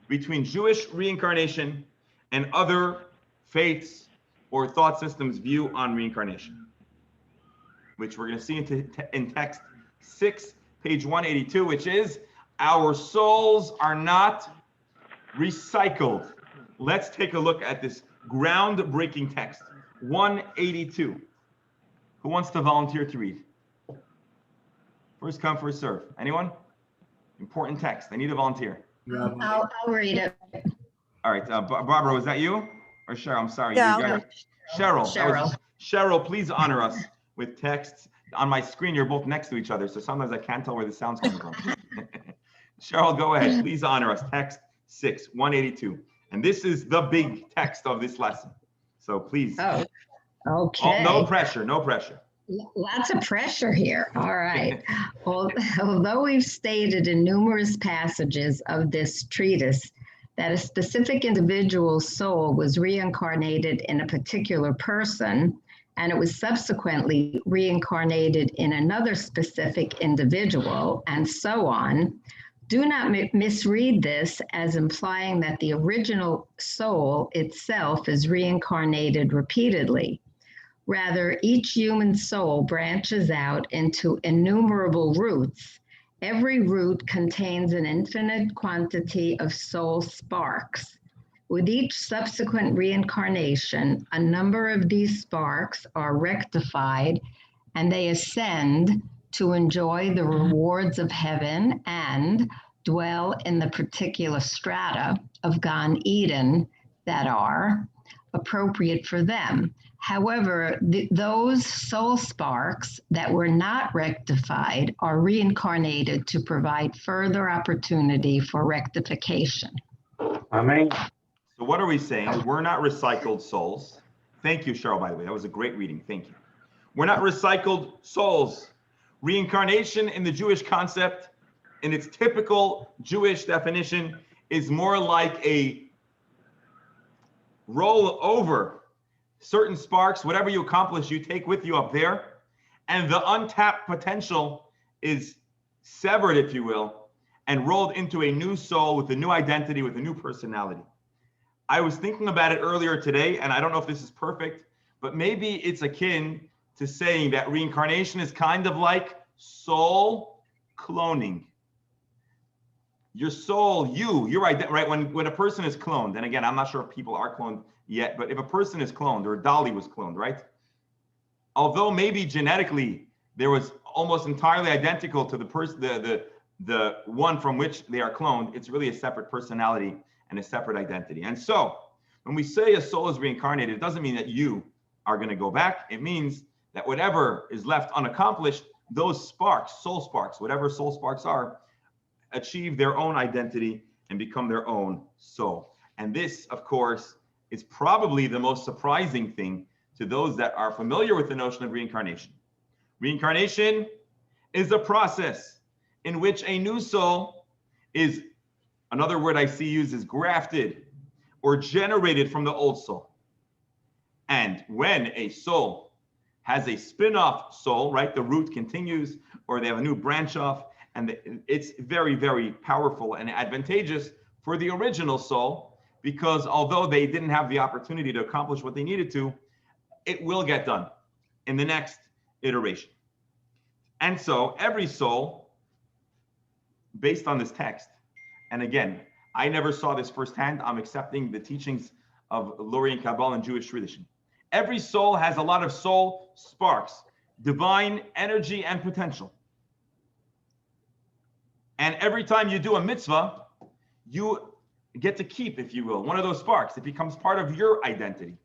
between Jewish reincarnation and other faiths or thought systems' view on reincarnation, which we're going to see in text 6, page 182, which is, our souls are not recycled. Let's take a look at this groundbreaking text, 182. Who wants to volunteer to read? First come, first serve. Anyone? Important text. I need a volunteer. I'll read it. All right, Barbara, was that you? Or Cheryl? I'm sorry. Yeah, You got it. Cheryl. Cheryl. Cheryl, please honor us with texts. On my screen, you're both next to each other, so sometimes I can't tell where the sound's coming from. Cheryl, go ahead. Please honor us. Text 6, 182. And this is the big text of this lesson. So please. Oh, okay. No pressure, no pressure. Lots of pressure here. All right. Although we've stated in numerous passages of this treatise that a specific individual's soul was reincarnated in a particular person, and it was subsequently reincarnated in another specific individual, and so on, do not misread this as implying that the original soul itself is reincarnated repeatedly. Rather, each human soul branches out into innumerable roots. Every root contains an infinite quantity of soul sparks. With each subsequent reincarnation, a number of these sparks are rectified and they ascend to enjoy the rewards of heaven and dwell in the particular strata of Gan Eden that are appropriate for them. However, those soul sparks that were not rectified are reincarnated to provide further opportunity for rectification. Amen. So what are we saying? We're not recycled souls. Thank you, Cheryl, by the way. That was a great reading. Thank you. We're not recycled souls. Reincarnation in the Jewish concept, in its typical Jewish definition, is more like a roll over. Certain sparks, whatever you accomplish, you take with you up there, and the untapped potential is severed, if you will, and rolled into a new soul with a new identity, with a new personality. I was thinking about it earlier today, and I don't know if this is perfect, but maybe it's akin to saying that reincarnation is kind of like soul cloning. Your soul, you're right. When a person is cloned, and again, I'm not sure if people are cloned yet, but if a person is cloned, or Dolly was cloned, right? Although maybe genetically there was almost entirely identical to the person, the one from which they are cloned, it's really a separate personality and a separate identity. And so when we say a soul is reincarnated, it doesn't mean that you are going to go back. It means that whatever is left unaccomplished, those sparks, soul sparks, whatever soul sparks are, achieve their own identity and become their own soul. And this, of course, is probably the most surprising thing to those that are familiar with the notion of reincarnation. Reincarnation is a process in which a new soul is, another word I see used is grafted or generated from the old soul. And when a soul has a spin-off soul, right, the root continues, or they have a new branch off, and it's very, very powerful and advantageous for the original soul, because although they didn't have the opportunity to accomplish what they needed to, it will get done in the next iteration. And so every soul, based on this text, and again, I never saw this firsthand, I'm accepting the teachings of Lorien Kabbalah and Jewish tradition. Every soul has a lot of soul sparks, divine energy and potential. And every time you do a mitzvah, you get to keep, if you will, one of those sparks. It becomes part of your identity.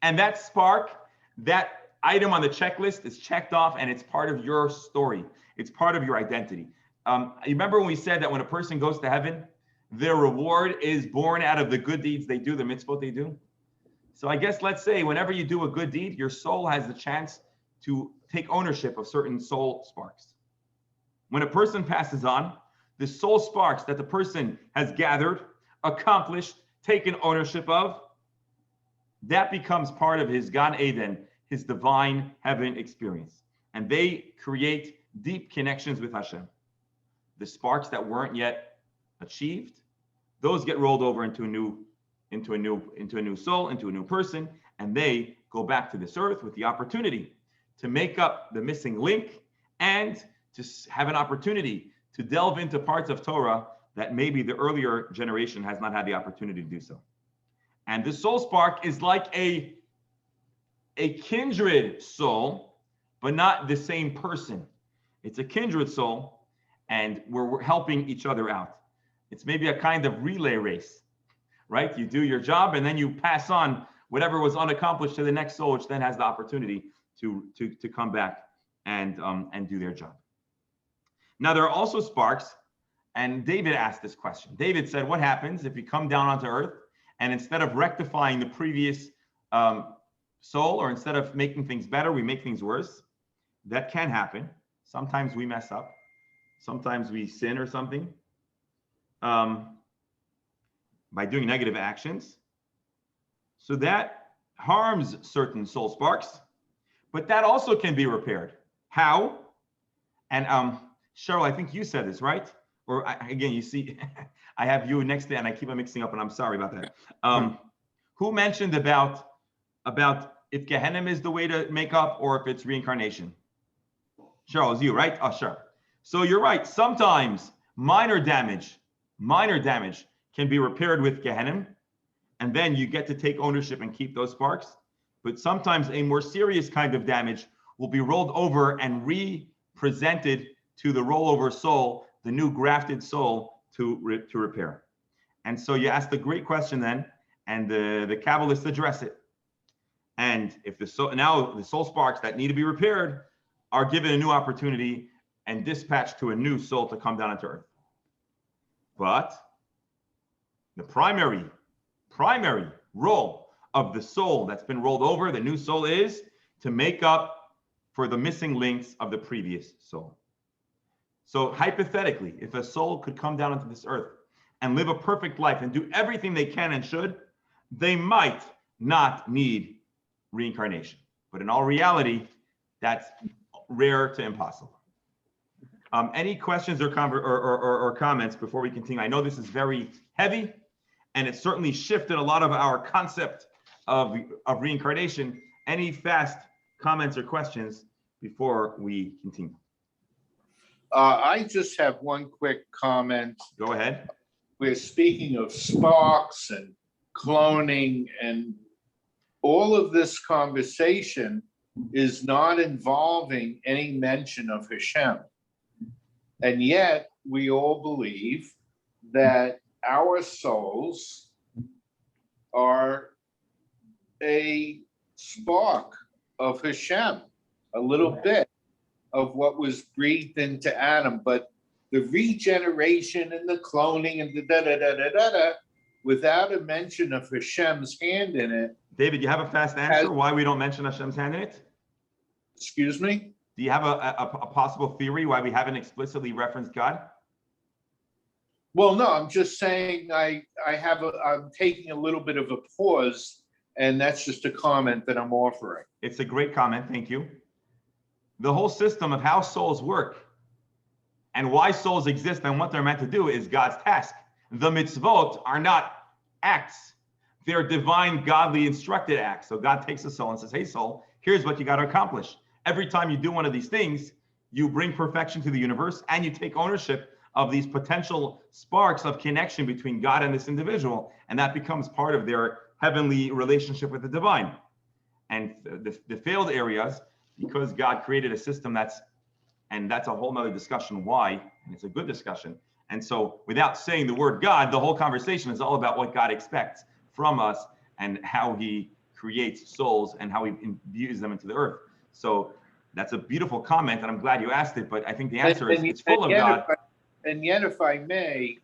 And that spark, that item on the checklist is checked off, and it's part of your story. It's part of your identity. You remember when we said that when a person goes to heaven, their reward is born out of the good deeds they do, the mitzvot they do? So I guess let's say whenever you do a good deed, your soul has the chance to take ownership of certain soul sparks. When a person passes on, the soul sparks that the person has gathered, accomplished, taken ownership of, that becomes part of his Gan Eden, his divine heaven experience. And they create deep connections with Hashem. The sparks that weren't yet achieved, those get rolled over into a new soul, into a new person, and they go back to this earth with the opportunity to make up the missing link and to have an opportunity to delve into parts of Torah that maybe the earlier generation has not had the opportunity to do so. And this soul spark is like a kindred soul, but not the same person. It's a kindred soul, and we're helping each other out. It's maybe a kind of relay race, right? You do your job, and then you pass on whatever was unaccomplished to the next soul, which then has the opportunity to come back and do their job. Now, there are also sparks, and David asked this question. David said, what happens if you come down onto earth, and instead of rectifying the previous soul, or instead of making things better, we make things worse? That can happen. Sometimes we mess up. Sometimes we sin or something by doing negative actions. So that harms certain soul sparks, but that also can be repaired. How? And Cheryl, I think you said this, right? Or again, you see, I have you next to, and I keep on mixing up, and I'm sorry about that. Who mentioned about if Gehenna is the way to make up, or if it's reincarnation? Cheryl, it's you, right? Oh, sure. So you're right. Sometimes minor damage can be repaired with Gehenna, and then you get to take ownership and keep those sparks. But sometimes a more serious kind of damage will be rolled over and re-presented to the rollover soul, the new grafted soul, to repair. And so you asked a great question then, and the Kabbalists address it. And if the soul sparks that need to be repaired are given a new opportunity and dispatched to a new soul to come down into earth. But the primary role of the soul that's been rolled over, the new soul, is to make up for the missing links of the previous soul. So hypothetically, if a soul could come down into this earth and live a perfect life and do everything they can and should, they might not need reincarnation. But in all reality, that's rare to impossible. Any questions or comments before we continue? I know this is very heavy, and it certainly shifted a lot of our concept of reincarnation. Any fast comments or questions before we continue? I just have one quick comment. Go ahead. We're speaking of sparks and cloning, and all of this conversation is not involving any mention of Hashem. And yet we all believe that our souls are a spark of Hashem, a little bit of what was breathed into Adam, but the regeneration and the cloning and the da-da-da-da-da-da, without a mention of Hashem's hand in it. David, you have a fast answer why we don't mention Hashem's hand in it? Excuse me? Do you have a possible theory why we haven't explicitly referenced God? Well, no, I'm just saying I'm taking a little bit of a pause, and that's just a comment that I'm offering. It's a great comment, thank you. The whole system of how souls work and why souls exist and what they're meant to do is God's task. The mitzvot are not acts. They're divine, godly, instructed acts. So God takes a soul and says, hey, soul, here's what you got to accomplish. Every time you do one of these things, you bring perfection to the universe and you take ownership of these potential sparks of connection between God and this individual. And that becomes part of their heavenly relationship with the divine. And the failed areas, because God created a system that's a whole nother discussion why, and it's a good discussion. And so without saying the word God, the whole conversation is all about what God expects from us and how he creates souls and how he imbues them into the earth. So that's a beautiful comment, and I'm glad you asked it, but I think the answer is it's full of God. And yet, if I may,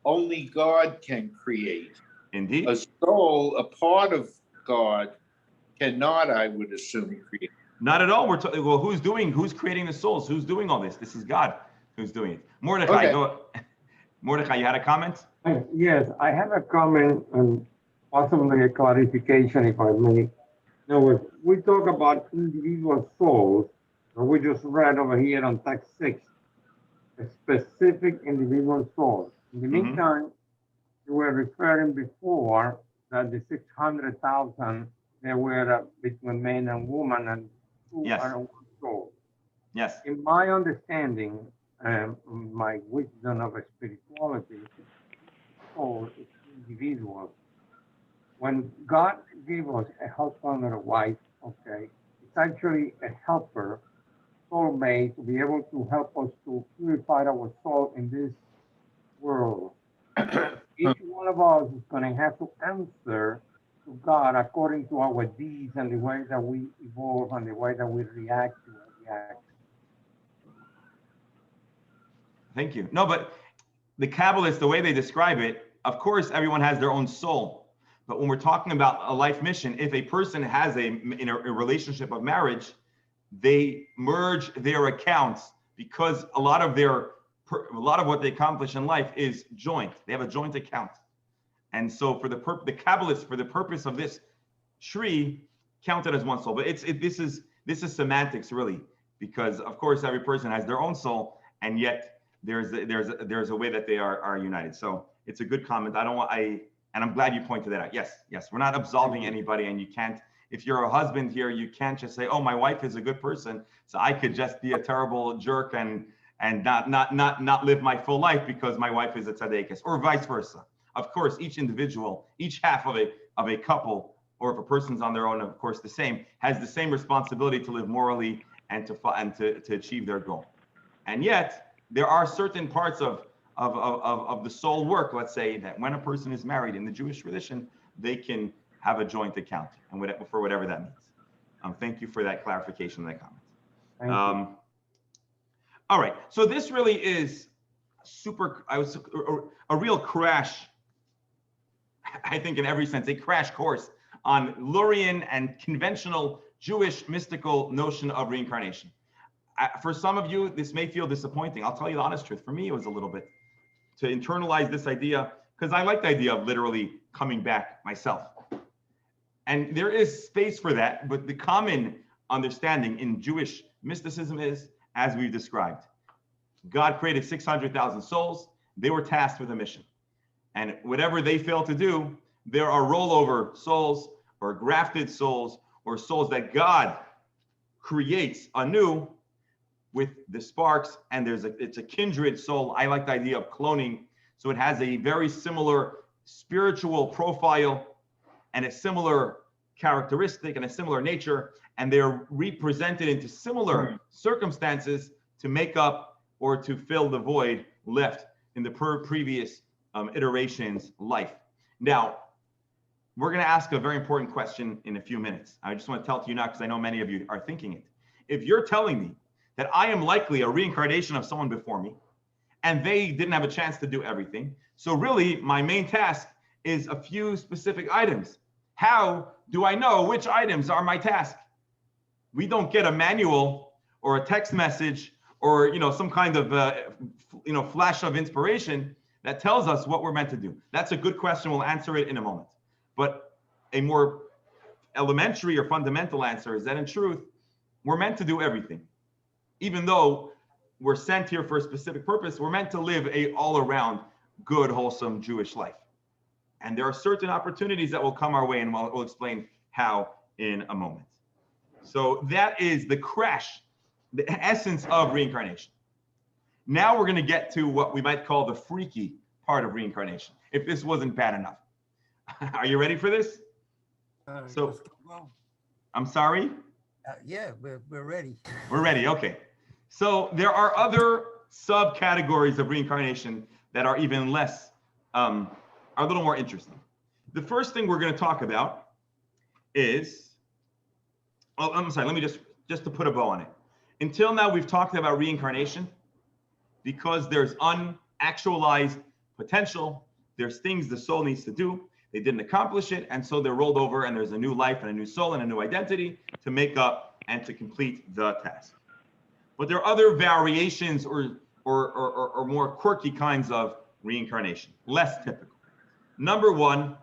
only God can create. Indeed. A soul, a part of God, cannot, I would assume, create. Not at all. Well, who's creating the souls? Who's doing all this? This is God who's doing it. Mordechai, Okay. go. Mordechai, you had a comment? Yes, I have a comment and possibly a clarification, if I may. Now, we talk about individual souls, but we just read over here on text 6, a specific individual soul. In the meantime, you were referring before that the 600,000, they were between man and woman, and two Yes. are one soul. Yes. In my understanding, my wisdom of spirituality, soul is individual. When God gave us a husband or a wife, okay, it's actually a helper, soulmate, to be able to help us to purify our soul in this world. Each one of us is going to have to answer to God according to our deeds and the way that we evolve and the way that we react to the act. Thank you. No, but the Kabbalists, the way they describe it, of course, everyone has their own soul. But when we're talking about a life mission, if a person has a relationship of marriage, they merge their accounts because a lot of what they accomplish in life is joint. They have a joint account. And so for the Kabbalists, for the purpose of this tree, count it as one soul. But this is semantics, really, because of course every person has their own soul, and yet there's a way that they are united. So it's a good comment. And I'm glad you pointed that out. Yes, we're not absolving anybody, and you can't. If you're a husband here, you can't just say, "Oh, my wife is a good person, so I could just be a terrible jerk and not live my full life because my wife is a tzaddikus," or vice versa. Of course, each individual, each half of a couple, or if a person's on their own, of course, the same, has the same responsibility to live morally and to achieve their goal. And yet, there are certain parts of the soul work, let's say, that when a person is married in the Jewish tradition, they can have a joint account, and for whatever that means. Thank you for that clarification and that comment. Thank you. All right, so this really is a real crash, I think in every sense, a crash course on Lurian and conventional Jewish mystical notion of reincarnation. For some of you, this may feel disappointing. I'll tell you the honest truth. For me, it was a little bit to internalize this idea, because I like the idea of literally coming back myself. And there is space for that, but the common understanding in Jewish mysticism is, as we've described, God created 600,000 souls. They were tasked with a mission. And whatever they fail to do, there are rollover souls or grafted souls or souls that God creates anew with the sparks, and it's a kindred soul. I like the idea of cloning. So it has a very similar spiritual profile and a similar characteristic and a similar nature, and they're represented into similar circumstances to make up or to fill the void left in the previous iteration's life. Now, we're going to ask a very important question in a few minutes. I just want to tell it to you now because I know many of you are thinking it. If you're telling me that I am likely a reincarnation of someone before me, and they didn't have a chance to do everything, so really my main task is a few specific items. How do I know which items are my task? We don't get a manual or a text message or some kind of flash of inspiration that tells us what we're meant to do. That's a good question. We'll answer it in a moment. But a more elementary or fundamental answer is that in truth, we're meant to do everything. Even though we're sent here for a specific purpose, we're meant to live a all-around good, wholesome Jewish life. And there are certain opportunities that will come our way, and we'll explain how in a moment. So that is the crash, the essence of reincarnation. Now we're going to get to what we might call the freaky part of reincarnation, if this wasn't bad enough. Are you ready for this? So, I'm sorry? Yeah, we're ready. We're ready, okay. So there are other subcategories of reincarnation that are even less, are a little more interesting. The first thing we're going to talk about is, I'm sorry, let me just to put a bow on it. Until now, we've talked about reincarnation because there's unactualized potential. There's things the soul needs to do. They didn't accomplish it, and so they're rolled over, and there's a new life and a new soul and a new identity to make up and to complete the task. But there are other variations or more quirky kinds of reincarnation, less typical. Number one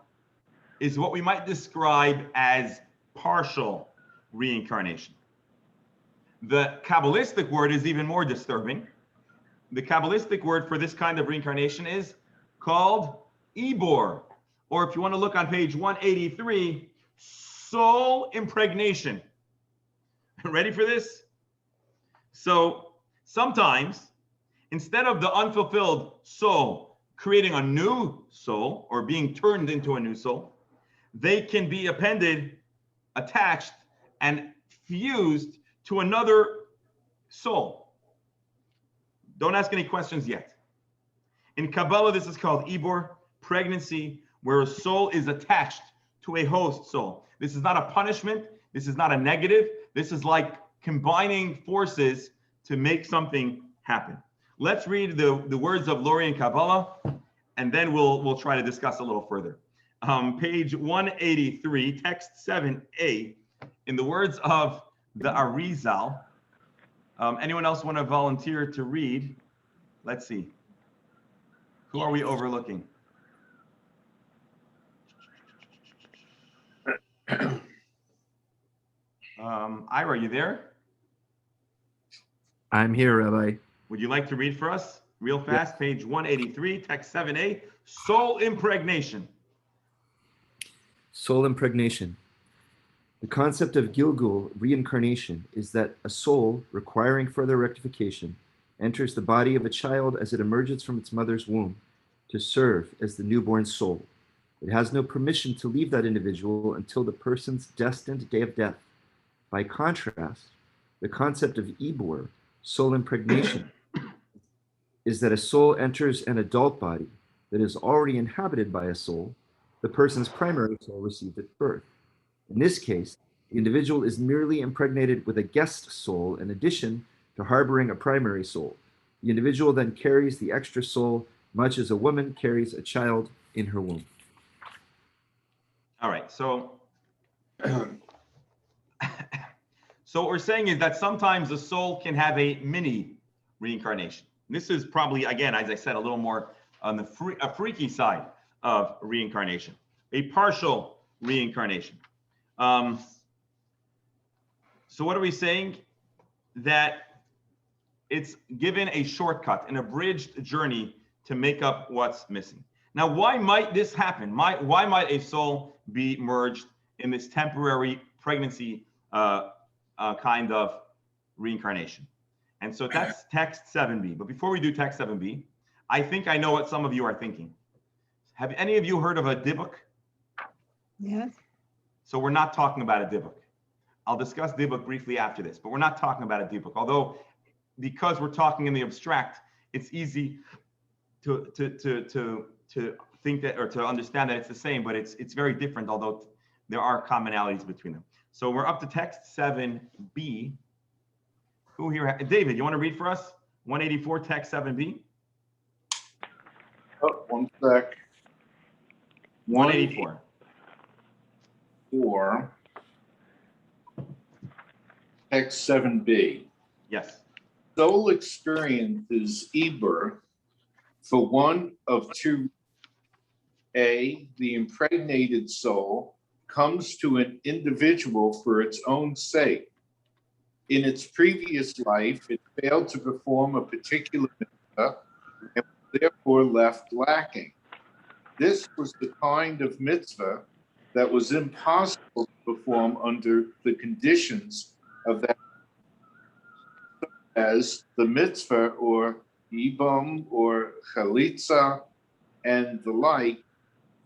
is what we might describe as partial reincarnation. The Kabbalistic word is even more disturbing. The Kabbalistic word for this kind of reincarnation is called Ibor, or if you want to look on page 183, soul impregnation. Ready for this? So sometimes, instead of the unfulfilled soul creating a new soul or being turned into a new soul, they can be appended, attached, and fused to another soul. Don't ask any questions yet. In Kabbalah, this is called Ibor, pregnancy, where a soul is attached to a host soul. This is not a punishment. This is not a negative. This is like combining forces to make something happen. Let's read the words of Lori in Kabbalah, and then we'll try to discuss a little further. Page 183, text 7a, in the words of the Arizal. Anyone else want to volunteer to read? Let's see. Who are we overlooking? Ira, are you there? I'm here, Rabbi. Would you like to read for us real fast? Yes. Page 183, text 7a, soul impregnation. Soul impregnation. The concept of Gilgul, reincarnation, is that a soul, requiring further rectification, enters the body of a child as it emerges from its mother's womb to serve as the newborn soul. It has no permission to leave that individual until the person's destined day of death. By contrast, the concept of Ibor, soul impregnation, is that a soul enters an adult body that is already inhabited by a soul the person's primary soul received at birth. In this case, the individual is merely impregnated with a guest soul in addition to harboring a primary soul. The individual then carries the extra soul, much as a woman carries a child in her womb. All right, so so what we're saying is that sometimes the soul can have a mini reincarnation. This is probably, again, as I said, a little more on the freaky side of reincarnation, a partial reincarnation. So what are we saying? That it's given a shortcut, an abridged journey to make up what's missing. Now, why might this happen? Why might a soul be merged in this temporary pregnancy kind of reincarnation? And so that's text 7b. But before we do text 7b, I think I know what some of you are thinking. Have any of you heard of a dibuk? Yes. So we're not talking about a dibuk. I'll discuss dibuk briefly after this, but we're not talking about a dibuk. Although, because we're talking in the abstract, it's easy to think that, or to understand that it's the same, but it's very different, although there are commonalities between them. So we're up to text 7b. Who here? David, you want to read for us 184 text 7b? Oh, one sec. 184. 4, text 7b. Yes. Soul experiences e-birth for one of two. A, the impregnated soul comes to an individual for its own sake. In its previous life, it failed to perform a particular mitzvah and was therefore left lacking. This was the kind of mitzvah that was impossible to perform under the conditions of that, as the mitzvah or ibum or chalitza and the like.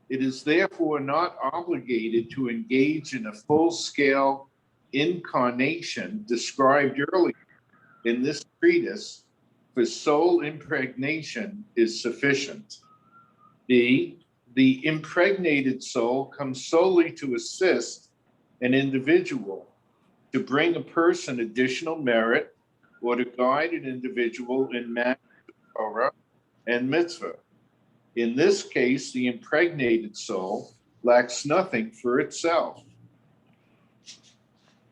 It is therefore not obligated to engage in a full-scale incarnation described earlier in this treatise, for soul impregnation is sufficient. B, the impregnated soul comes solely to assist an individual, to bring a person additional merit, or to guide an individual in matters of Torah and mitzvah. In this case, the impregnated soul lacks nothing for itself.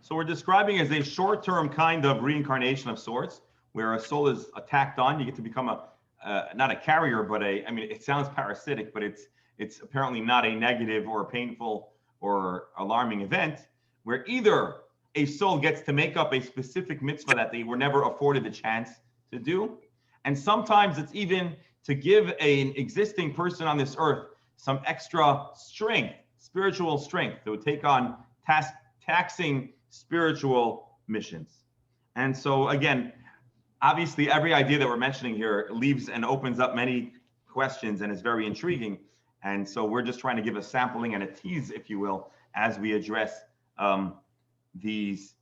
So we're describing as a short-term kind of reincarnation of sorts, where a soul is attacked on. You get to become not a carrier, but I mean, it sounds parasitic, but it's apparently not a negative or painful or alarming event, where either a soul gets to make up a specific mitzvah that they were never afforded the chance to do, and sometimes it's even to give an existing person on this earth some extra strength, spiritual strength, to take on taxing spiritual missions. And so again, obviously every idea that we're mentioning here leaves and opens up many questions and is very intriguing. And so we're just trying to give a sampling and a tease, if you will, as we address these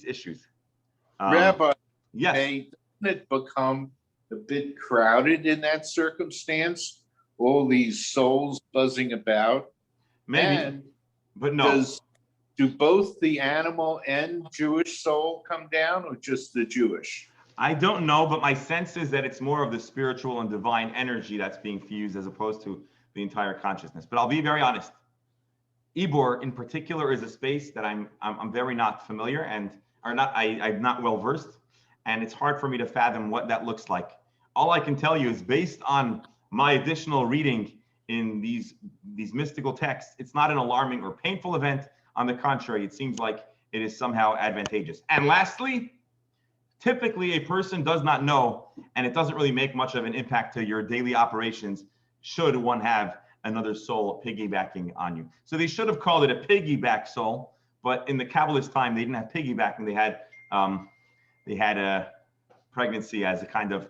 issues. Rabbi, yes. doesn't it become a bit crowded in that circumstance? All these souls buzzing about. Maybe, and but no. Do both the animal and Jewish soul come down, or just the Jewish? I don't know, but my sense is that it's more of the spiritual and divine energy that's being fused as opposed to the entire consciousness. But I'll be very honest. Ibor in particular is a space that I'm very not familiar and I'm not well versed, and it's hard for me to fathom what that looks like. All I can tell you is based on my additional reading in these mystical texts, it's not an alarming or painful event. On the contrary, it seems like it is somehow advantageous. And lastly, typically a person does not know, and it doesn't really make much of an impact to your daily operations should one have another soul piggybacking on you. So they should have called it a piggyback soul, but in the Kabbalist time, they didn't have piggybacking. They had a pregnancy as a kind of,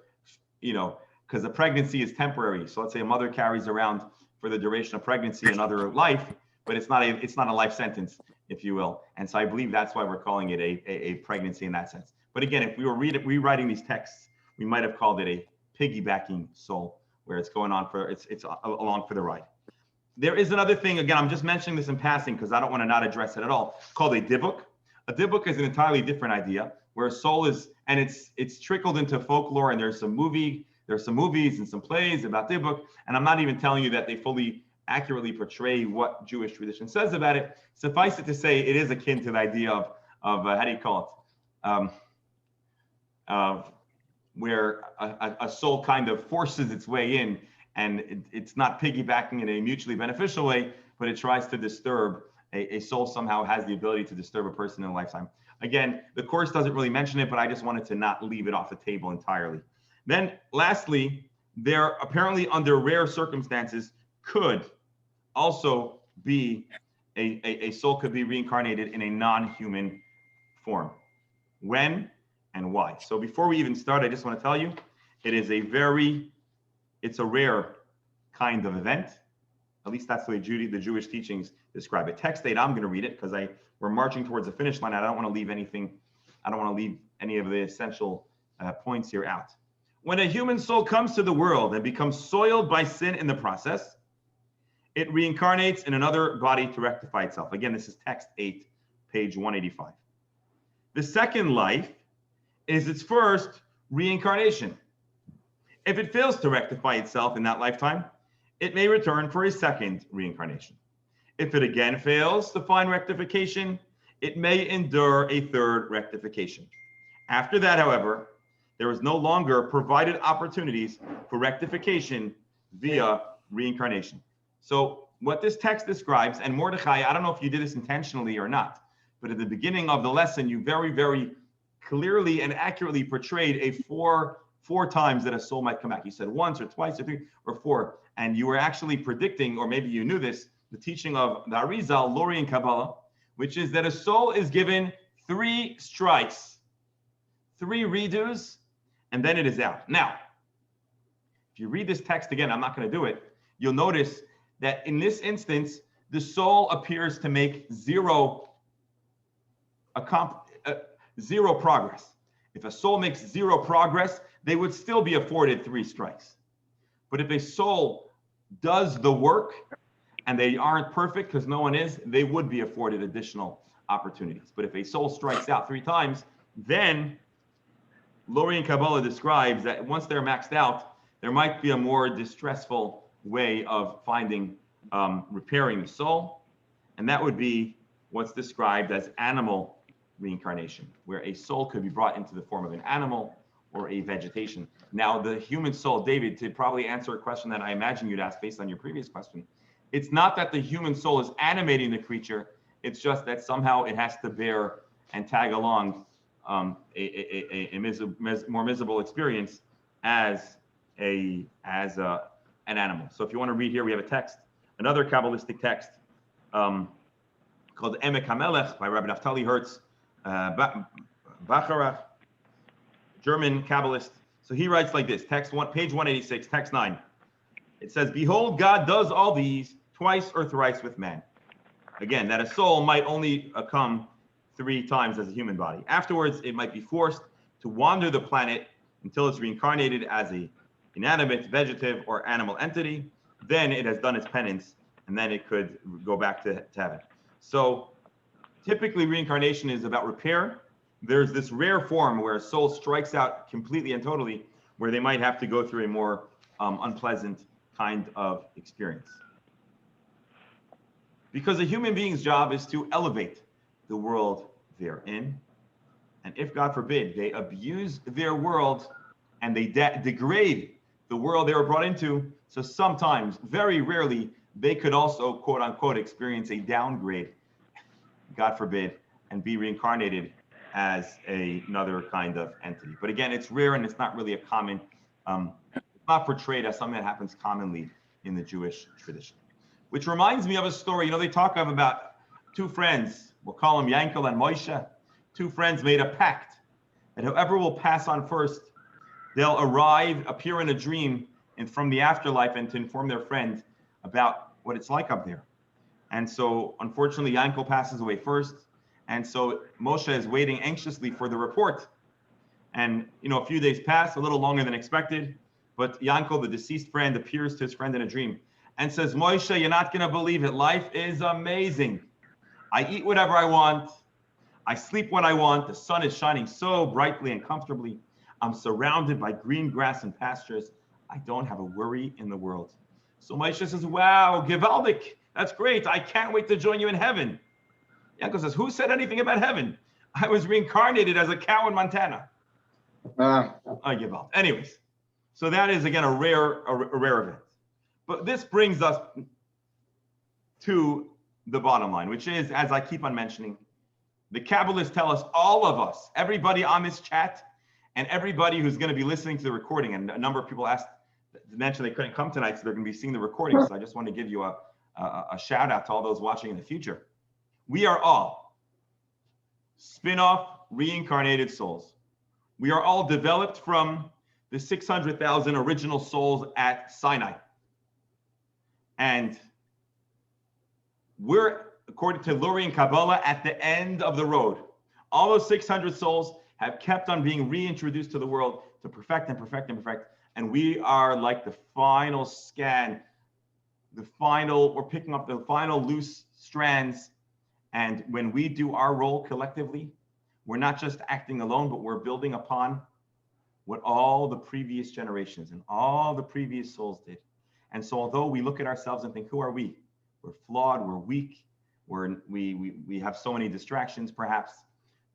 because the pregnancy is temporary. So let's say a mother carries around for the duration of pregnancy another life, but it's not a life sentence, if you will. And so I believe that's why we're calling it a pregnancy in that sense. But again, if we were rewriting these texts, we might have called it a piggybacking soul, where it's going on it's along for the ride. There is another thing, again, I'm just mentioning this in passing because I don't want to not address it at all, called a dibuk. A dibuk is an entirely different idea, where a soul is, and it's trickled into folklore, and there's some movies and some plays about dibuk, and I'm not even telling you that they fully accurately portray what Jewish tradition says about it. Suffice it to say, it is akin to the idea of how do you call it? Where a soul kind of forces its way in, and it's not piggybacking in a mutually beneficial way, but it tries to disturb. A soul somehow has the ability to disturb a person in a lifetime. Again, the course doesn't really mention it, but I just wanted to not leave it off the table entirely. Then lastly, there apparently under rare circumstances could also be a soul could be reincarnated in a non-human form. When and why? So before we even start, I just want to tell you, it's a rare kind of event. At least that's the way the Jewish teachings describe it. Text 8, I'm going to read it because we're marching towards the finish line. I don't want to leave any of the essential points here out. When a human soul comes to the world and becomes soiled by sin in the process, it reincarnates in another body to rectify itself. Again, this is text 8, page 185. The second life is its first reincarnation. If it fails to rectify itself in that lifetime, it may return for a second reincarnation. If it again fails to find rectification, it may endure a third rectification. After that, however, there is no longer provided opportunities for rectification via reincarnation. So what this text describes, and Mordechai, I don't know if you did this intentionally or not, but at the beginning of the lesson, you very, very clearly and accurately portrayed a four times that a soul might come back. You said once or twice or three or four, and you were actually predicting, or maybe you knew this, the teaching of the Arizal, Lori and Kabbalah, which is that a soul is given 3 strikes, 3 redos, and then it is out. Now, if you read this text again, I'm not going to do it, you'll notice that in this instance, the soul appears to make zero progress. If a soul makes 0 progress, they would still be afforded 3 strikes. But if a soul does the work and they aren't perfect, because no one is, they would be afforded additional opportunities. But if a soul strikes out 3 times, then Lori and Kabbalah describes that once they're maxed out, there might be a more distressful way of finding, repairing the soul. And that would be what's described as animal reincarnation, where a soul could be brought into the form of an animal or a vegetation. Now, the human soul, David, to probably answer a question that I imagine you'd ask based on your previous question, it's not that the human soul is animating the creature, it's just that somehow it has to bear and tag along a more miserable experience as an animal. So if you want to read here, we have a text, another Kabbalistic text called Emek HaMelech by Rabbi Naftali Hertz Bacharach, German Kabbalist. So he writes like this, text 1, page 186, text 9. It says, behold, God does all these twice or thrice with man. Again, that a soul might only come 3 times as a human body. Afterwards, it might be forced to wander the planet until it's reincarnated as a inanimate, vegetative, or animal entity. Then it has done its penance, and then it could go back to heaven. So typically reincarnation is about repair. There's this rare form where a soul strikes out completely and totally, where they might have to go through a more unpleasant kind of experience. Because a human being's job is to elevate the world they're in. And if, God forbid, they abuse their world and they degrade the world they were brought into, so sometimes, very rarely, they could also, quote unquote, experience a downgrade, God forbid, and be reincarnated as another kind of entity. But again, it's rare and it's not really a common, it's not portrayed as something that happens commonly in the Jewish tradition. Which reminds me of a story, they talk about 2 friends, we'll call them Yankel and Moshe. 2 friends made a pact that whoever will pass on first, they'll appear in a dream and from the afterlife and to inform their friend about what it's like up there. And so unfortunately, Yankel passes away first. And so Moshe is waiting anxiously for the report. And, a few days pass, a little longer than expected. But Yankel, the deceased friend, appears to his friend in a dream and says, Moshe, you're not going to believe it. Life is amazing. I eat whatever I want. I sleep when I want. The sun is shining so brightly and comfortably. I'm surrounded by green grass and pastures. I don't have a worry in the world. So Moshe says, wow, Gewaldik, that's great. I can't wait to join you in heaven. Yankel says, who said anything about heaven? I was reincarnated as a cow in Montana. Anyways, so that is, again, a rare event. But this brings us to the bottom line, which is, as I keep on mentioning, the Kabbalists tell us, all of us, everybody on this chat, and everybody who's going to be listening to the recording, and a number of people asked to mention they couldn't come tonight, so they're going to be seeing the recording. So I just want to give you a shout out to all those watching in the future. We are all spin-off reincarnated souls. We are all developed from the 600,000 original souls at Sinai. And we're, according to Lori and Kabbalah, at the end of the road. All those 600 souls have kept on being reintroduced to the world to perfect and perfect and perfect. And we are like the final scan, we're picking up the final loose strands. And when we do our role collectively, we're not just acting alone, but we're building upon what all the previous generations and all the previous souls did. And so although we look at ourselves and think, who are we? We're flawed, we're weak, we have so many distractions perhaps,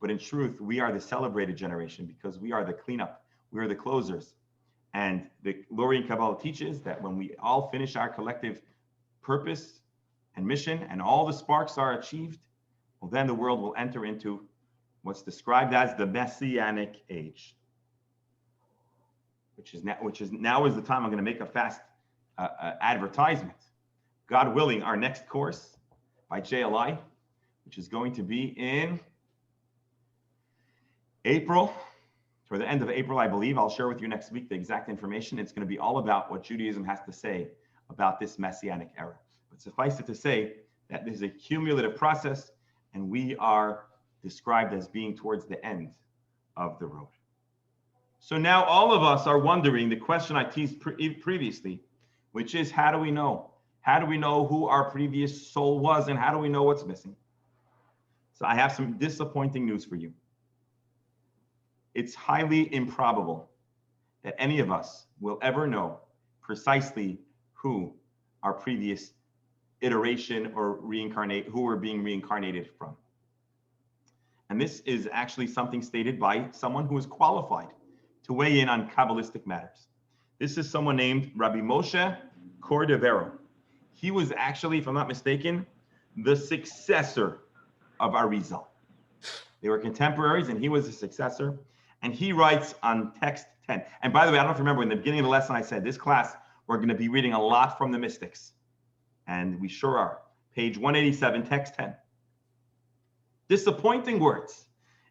but in truth, we are the celebrated generation because we are the cleanup, we are the closers. And the Lorian Kabbalah teaches that when we all finish our collective purpose and mission and all the sparks are achieved, well, then the world will enter into what's described as the Messianic age, which is now is the time I'm going to make a fast advertisement. God willing, our next course by JLI, which is going to be in April, toward the end of April, I believe. I'll share with you next week the exact information. It's going to be all about what Judaism has to say about this Messianic era. But suffice it to say that this is a cumulative process, and we are described as being towards the end of the road. So now all of us are wondering the question I teased previously, which is, how do we know? How do we know who our previous soul was, and how do we know what's missing? So I have some disappointing news for you. It's highly improbable that any of us will ever know precisely who our previous iteration or who we're being reincarnated from. And this is actually something stated by someone who is qualified to weigh in on Kabbalistic matters. This is someone named Rabbi Moshe Cordovero. He was actually, if I'm not mistaken, the successor of Arizal. They were contemporaries and he was a successor. And he writes on text 10. And by the way, I don't know if you remember in the beginning of the lesson, I said this class, we're going to be reading a lot from the mystics. And we sure are. Page 187, text 10. Disappointing words.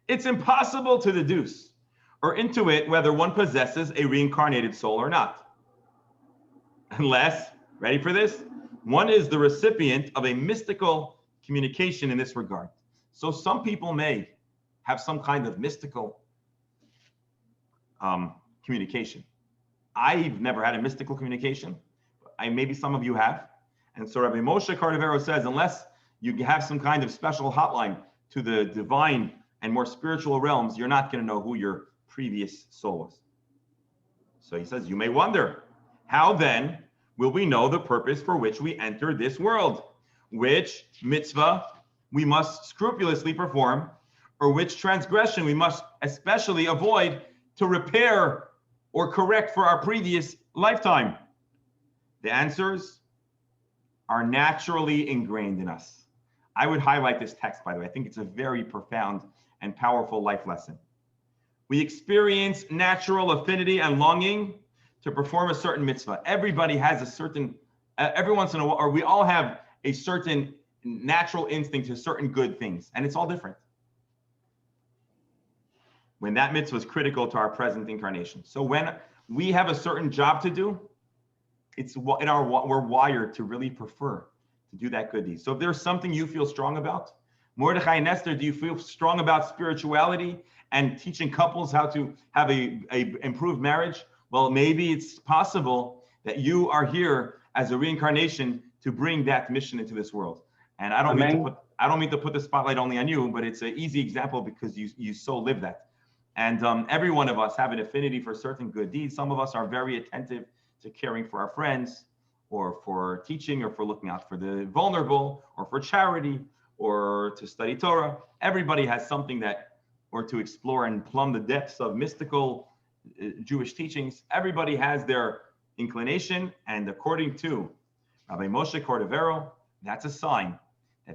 It's impossible to deduce or intuit whether one possesses a reincarnated soul or not. Unless, ready for this? One is the recipient of a mystical communication in this regard. So some people may have some kind of mystical communication. I've never had a mystical communication. Maybe some of you have. And so Rabbi Moshe Cordovero says, unless you have some kind of special hotline to the divine and more spiritual realms, you're not going to know who your previous soul was. So he says, you may wonder, how then will we know the purpose for which we enter this world? Which mitzvah we must scrupulously perform, or which transgression we must especially avoid to repair or correct for our previous lifetime? The answers are naturally ingrained in us. I would highlight this text, by the way. I think it's a very profound and powerful life lesson. We experience natural affinity and longing to perform a certain mitzvah. Everybody has a certain, every once in a while, or we all have a certain natural instinct to certain good things, and it's all different. When that mitzvah is critical to our present incarnation. So when we have a certain job to do, we're wired to really prefer to do that good deed. So if there's something you feel strong about, Mordechai and Esther, do you feel strong about spirituality and teaching couples how to have a improved marriage? Well, maybe it's possible that you are here as a reincarnation to bring that mission into this world. And I don't mean to put the spotlight only on you, but it's an easy example because you so live that. And every one of us have an affinity for certain good deeds. Some of us are very attentive to caring for our friends, or for teaching, or for looking out for the vulnerable, or for charity, or to study Torah. Everybody has something or to explore and plumb the depths of mystical Jewish teachings. Everybody has their inclination, and according to Rabbi Moshe Cordovero, that's a sign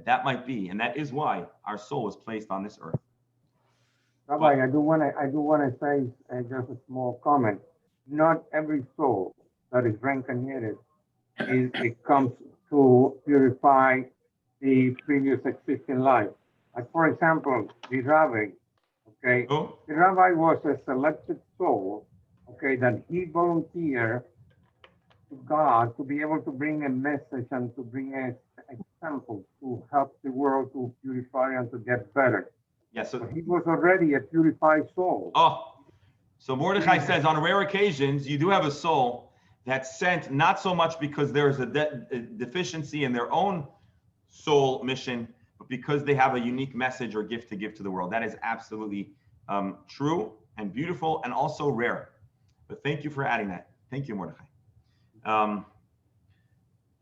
that might be, and that is why our soul was placed on this earth. Rabbi, I do want to say just a small comment. Not every soul that is reincarnated it comes to purify the previous existing life. Like for example, the rabbi, okay? Oh. The rabbi was a selected soul, okay, that he volunteered to God to be able to bring a message and to bring an example to help the world to purify and to get better. Yes. So he was already a purified soul. Oh, so Mordechai says on rare occasions, you do have a soul that's sent not so much because there's a deficiency in their own soul mission, but because they have a unique message or gift to give to the world. That is absolutely true and beautiful and also rare. But thank you for adding that. Thank you, Mordechai.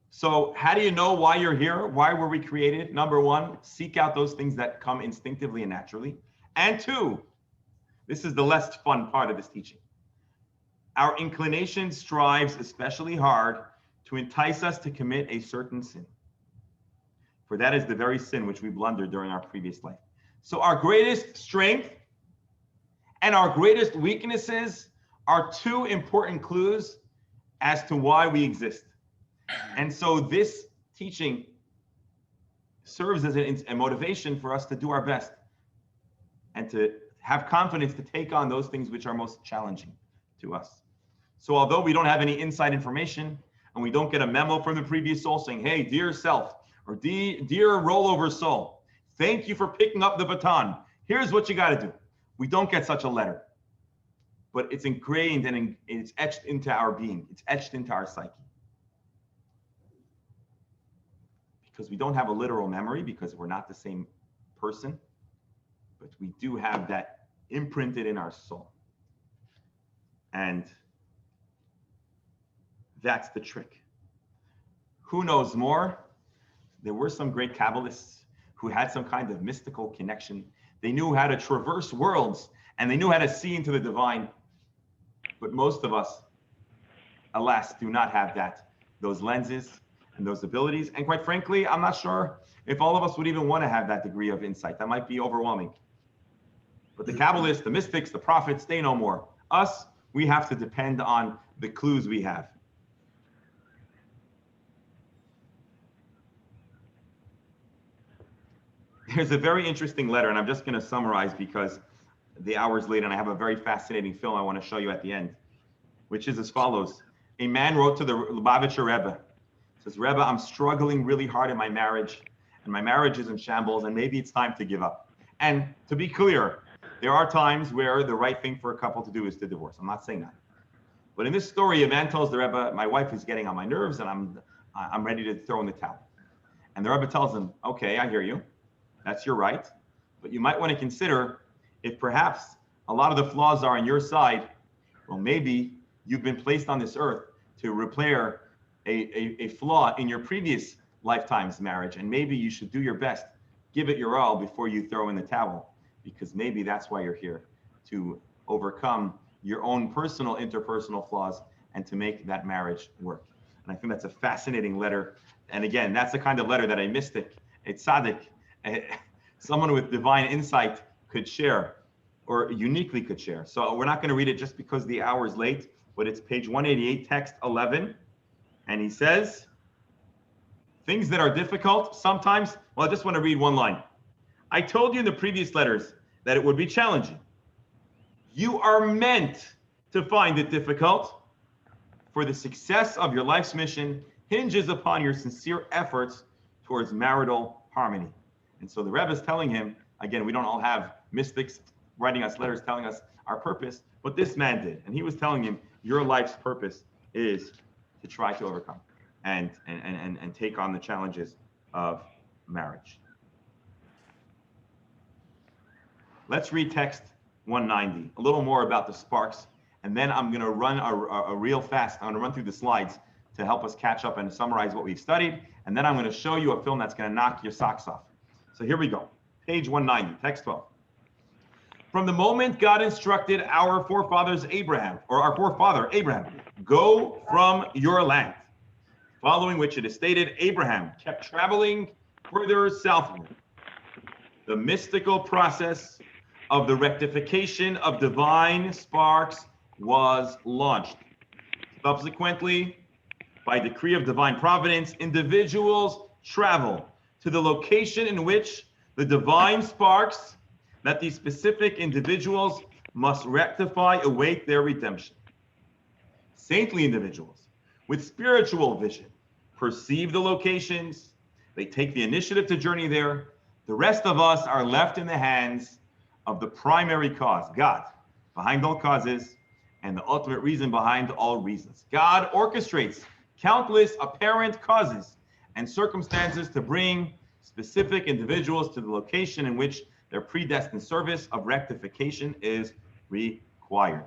So how do you know why you're here? Why were we created? Number one, seek out those things that come instinctively and naturally. And two, this is the less fun part of this teaching. Our inclination strives especially hard to entice us to commit a certain sin. For that is the very sin which we blundered during our previous life. So our greatest strength and our greatest weaknesses are two important clues as to why we exist. And so this teaching serves as a motivation for us to do our best and to have confidence to take on those things which are most challenging to us. So although we don't have any inside information and we don't get a memo from the previous soul saying, hey, dear self, or dear rollover soul, thank you for picking up the baton. Here's what you got to do. We don't get such a letter, but it's ingrained and it's etched into our being. It's etched into our psyche. Because we don't have a literal memory, because we're not the same person, but we do have that imprinted in our soul. And that's the trick. Who knows more? There were some great Kabbalists who had some kind of mystical connection. They knew how to traverse worlds and they knew how to see into the divine. But most of us, alas, do not have those lenses and those abilities. And quite frankly, I'm not sure if all of us would even want to have that degree of insight. That might be overwhelming. But the Kabbalists, the mystics, the prophets, they know more. Us, we have to depend on the clues we have. There's a very interesting letter, and I'm just going to summarize because the hour's late, and I have a very fascinating film I want to show you at the end, which is as follows. A man wrote to the Lubavitcher Rebbe. Says, Rebbe, I'm struggling really hard in my marriage, and my marriage is in shambles, and maybe it's time to give up. And to be clear, there are times where the right thing for a couple to do is to divorce. I'm not saying that. But in this story, a man tells the Rebbe, my wife is getting on my nerves, and I'm ready to throw in the towel. And the Rebbe tells him, okay, I hear you. That's your right. But you might want to consider if perhaps a lot of the flaws are on your side, well, maybe you've been placed on this earth to repair a flaw in your previous lifetime's marriage. And maybe you should do your best, give it your all before you throw in the towel, because maybe that's why you're here, to overcome your own personal interpersonal flaws and to make that marriage work. And I think that's a fascinating letter. And again, that's the kind of letter that a mystic, a tzaddik, someone with divine insight could share, or uniquely could share. So we're not going to read it just because the hour is late, but it's page 188, text 11. And he says, things that are difficult sometimes, well, I just want to read one line. I told you in the previous letters that it would be challenging. You are meant to find it difficult, for the success of your life's mission hinges upon your sincere efforts towards marital harmony. And so the Rebbe is telling him, again, we don't all have mystics writing us letters telling us our purpose, but this man did. And he was telling him, your life's purpose is to try to overcome and take on the challenges of marriage. Let's read text 190, a little more about the sparks, and then I'm going to run a real fast. I'm going to run through the slides to help us catch up and summarize what we've studied, and then I'm going to show you a film that's going to knock your socks off. So here we go. Page 190, text 12. From the moment God instructed our forefathers Abraham, or our forefather Abraham, go from your land, following which it is stated, Abraham kept traveling further southward. The mystical process of the rectification of divine sparks was launched. Subsequently, by decree of divine providence, individuals travel to the location in which the divine sparks that these specific individuals must rectify await their redemption. Saintly individuals with spiritual vision perceive the locations, they take the initiative to journey there. The rest of us are left in the hands of the primary cause, God, behind all causes, and the ultimate reason behind all reasons. God orchestrates countless apparent causes and circumstances to bring specific individuals to the location in which their predestined service of rectification is required.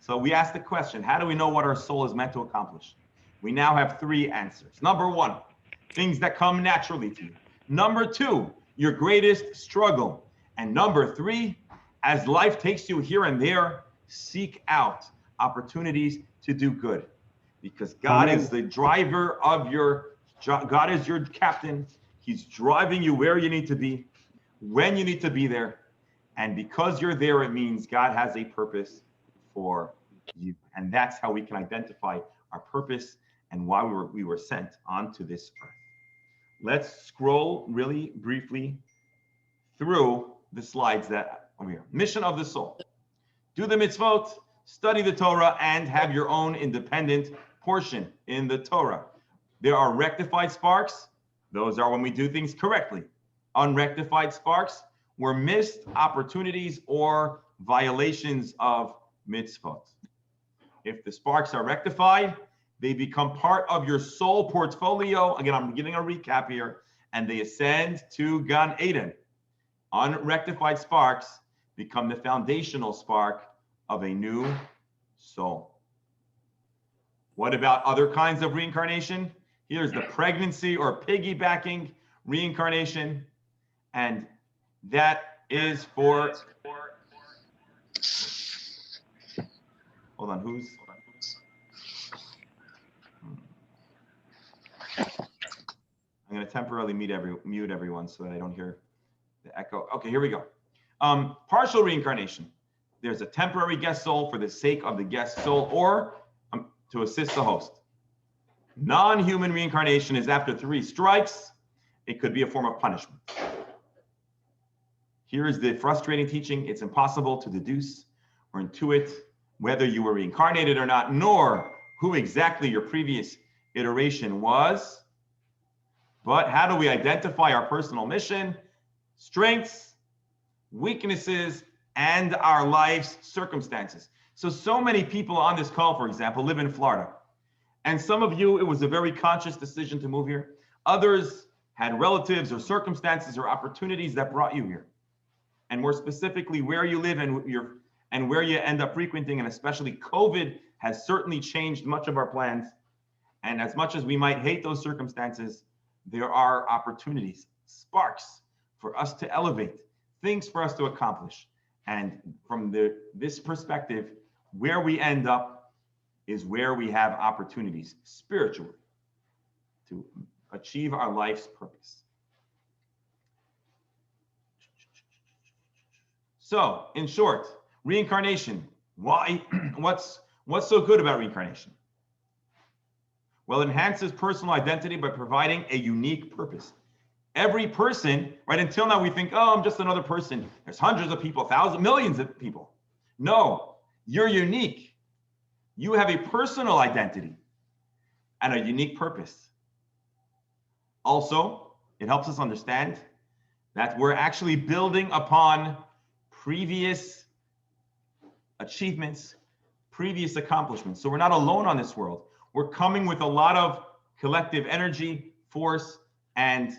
So we ask the question, how do we know what our soul is meant to accomplish? We now have 3 answers. Number 1, things that come naturally to you. Number 2, your greatest struggle. And number 3, as life takes you here and there, seek out opportunities to do good. Because God is the driver of God is your captain. He's driving you where you need to be, when you need to be there. And because you're there, it means God has a purpose for you. And that's how we can identify our purpose and why we were sent onto this earth. Let's scroll really briefly through the slides that over here. Mission of the soul. Do the mitzvot, study the Torah, and have your own independent portion in the Torah. There are rectified sparks. Those are when we do things correctly. Unrectified sparks were missed opportunities or violations of mitzvot. If the sparks are rectified, they become part of your soul portfolio. Again, I'm giving a recap here, and they ascend to Gan Eden. Unrectified sparks become the foundational spark of a new soul. What about other kinds of reincarnation? Here's the pregnancy or piggybacking reincarnation, and that is for, hold on, who's? I'm going to temporarily mute everyone so that I don't hear the echo. Okay, here we go. Partial reincarnation. There's a temporary guest soul for the sake of the guest soul or to assist the host. Non-human reincarnation is after 3 strikes. It could be a form of punishment. Here is the frustrating teaching. It's impossible to deduce or intuit whether you were reincarnated or not, nor who exactly your previous iteration was. But how do we identify our personal mission, strengths, weaknesses, and our life's circumstances? So many people on this call, for example, live in Florida. And some of you, it was a very conscious decision to move here. Others had relatives or circumstances or opportunities that brought you here. And more specifically, where you live and where you end up frequenting, and especially COVID has certainly changed much of our plans. And as much as we might hate those circumstances, there are opportunities, sparks for us to elevate, things for us to accomplish. And from this perspective, where we end up is where we have opportunities spiritually to achieve our life's purpose. So, in short, reincarnation. Why? What's so good about reincarnation? Well, it enhances personal identity by providing a unique purpose. Every person, right, until now we think, oh, I'm just another person. There's hundreds of people, thousands, millions of people. No, you're unique. You have a personal identity and a unique purpose. Also, it helps us understand that we're actually building upon previous achievements, previous accomplishments. So we're not alone on this world. We're coming with a lot of collective energy, force, and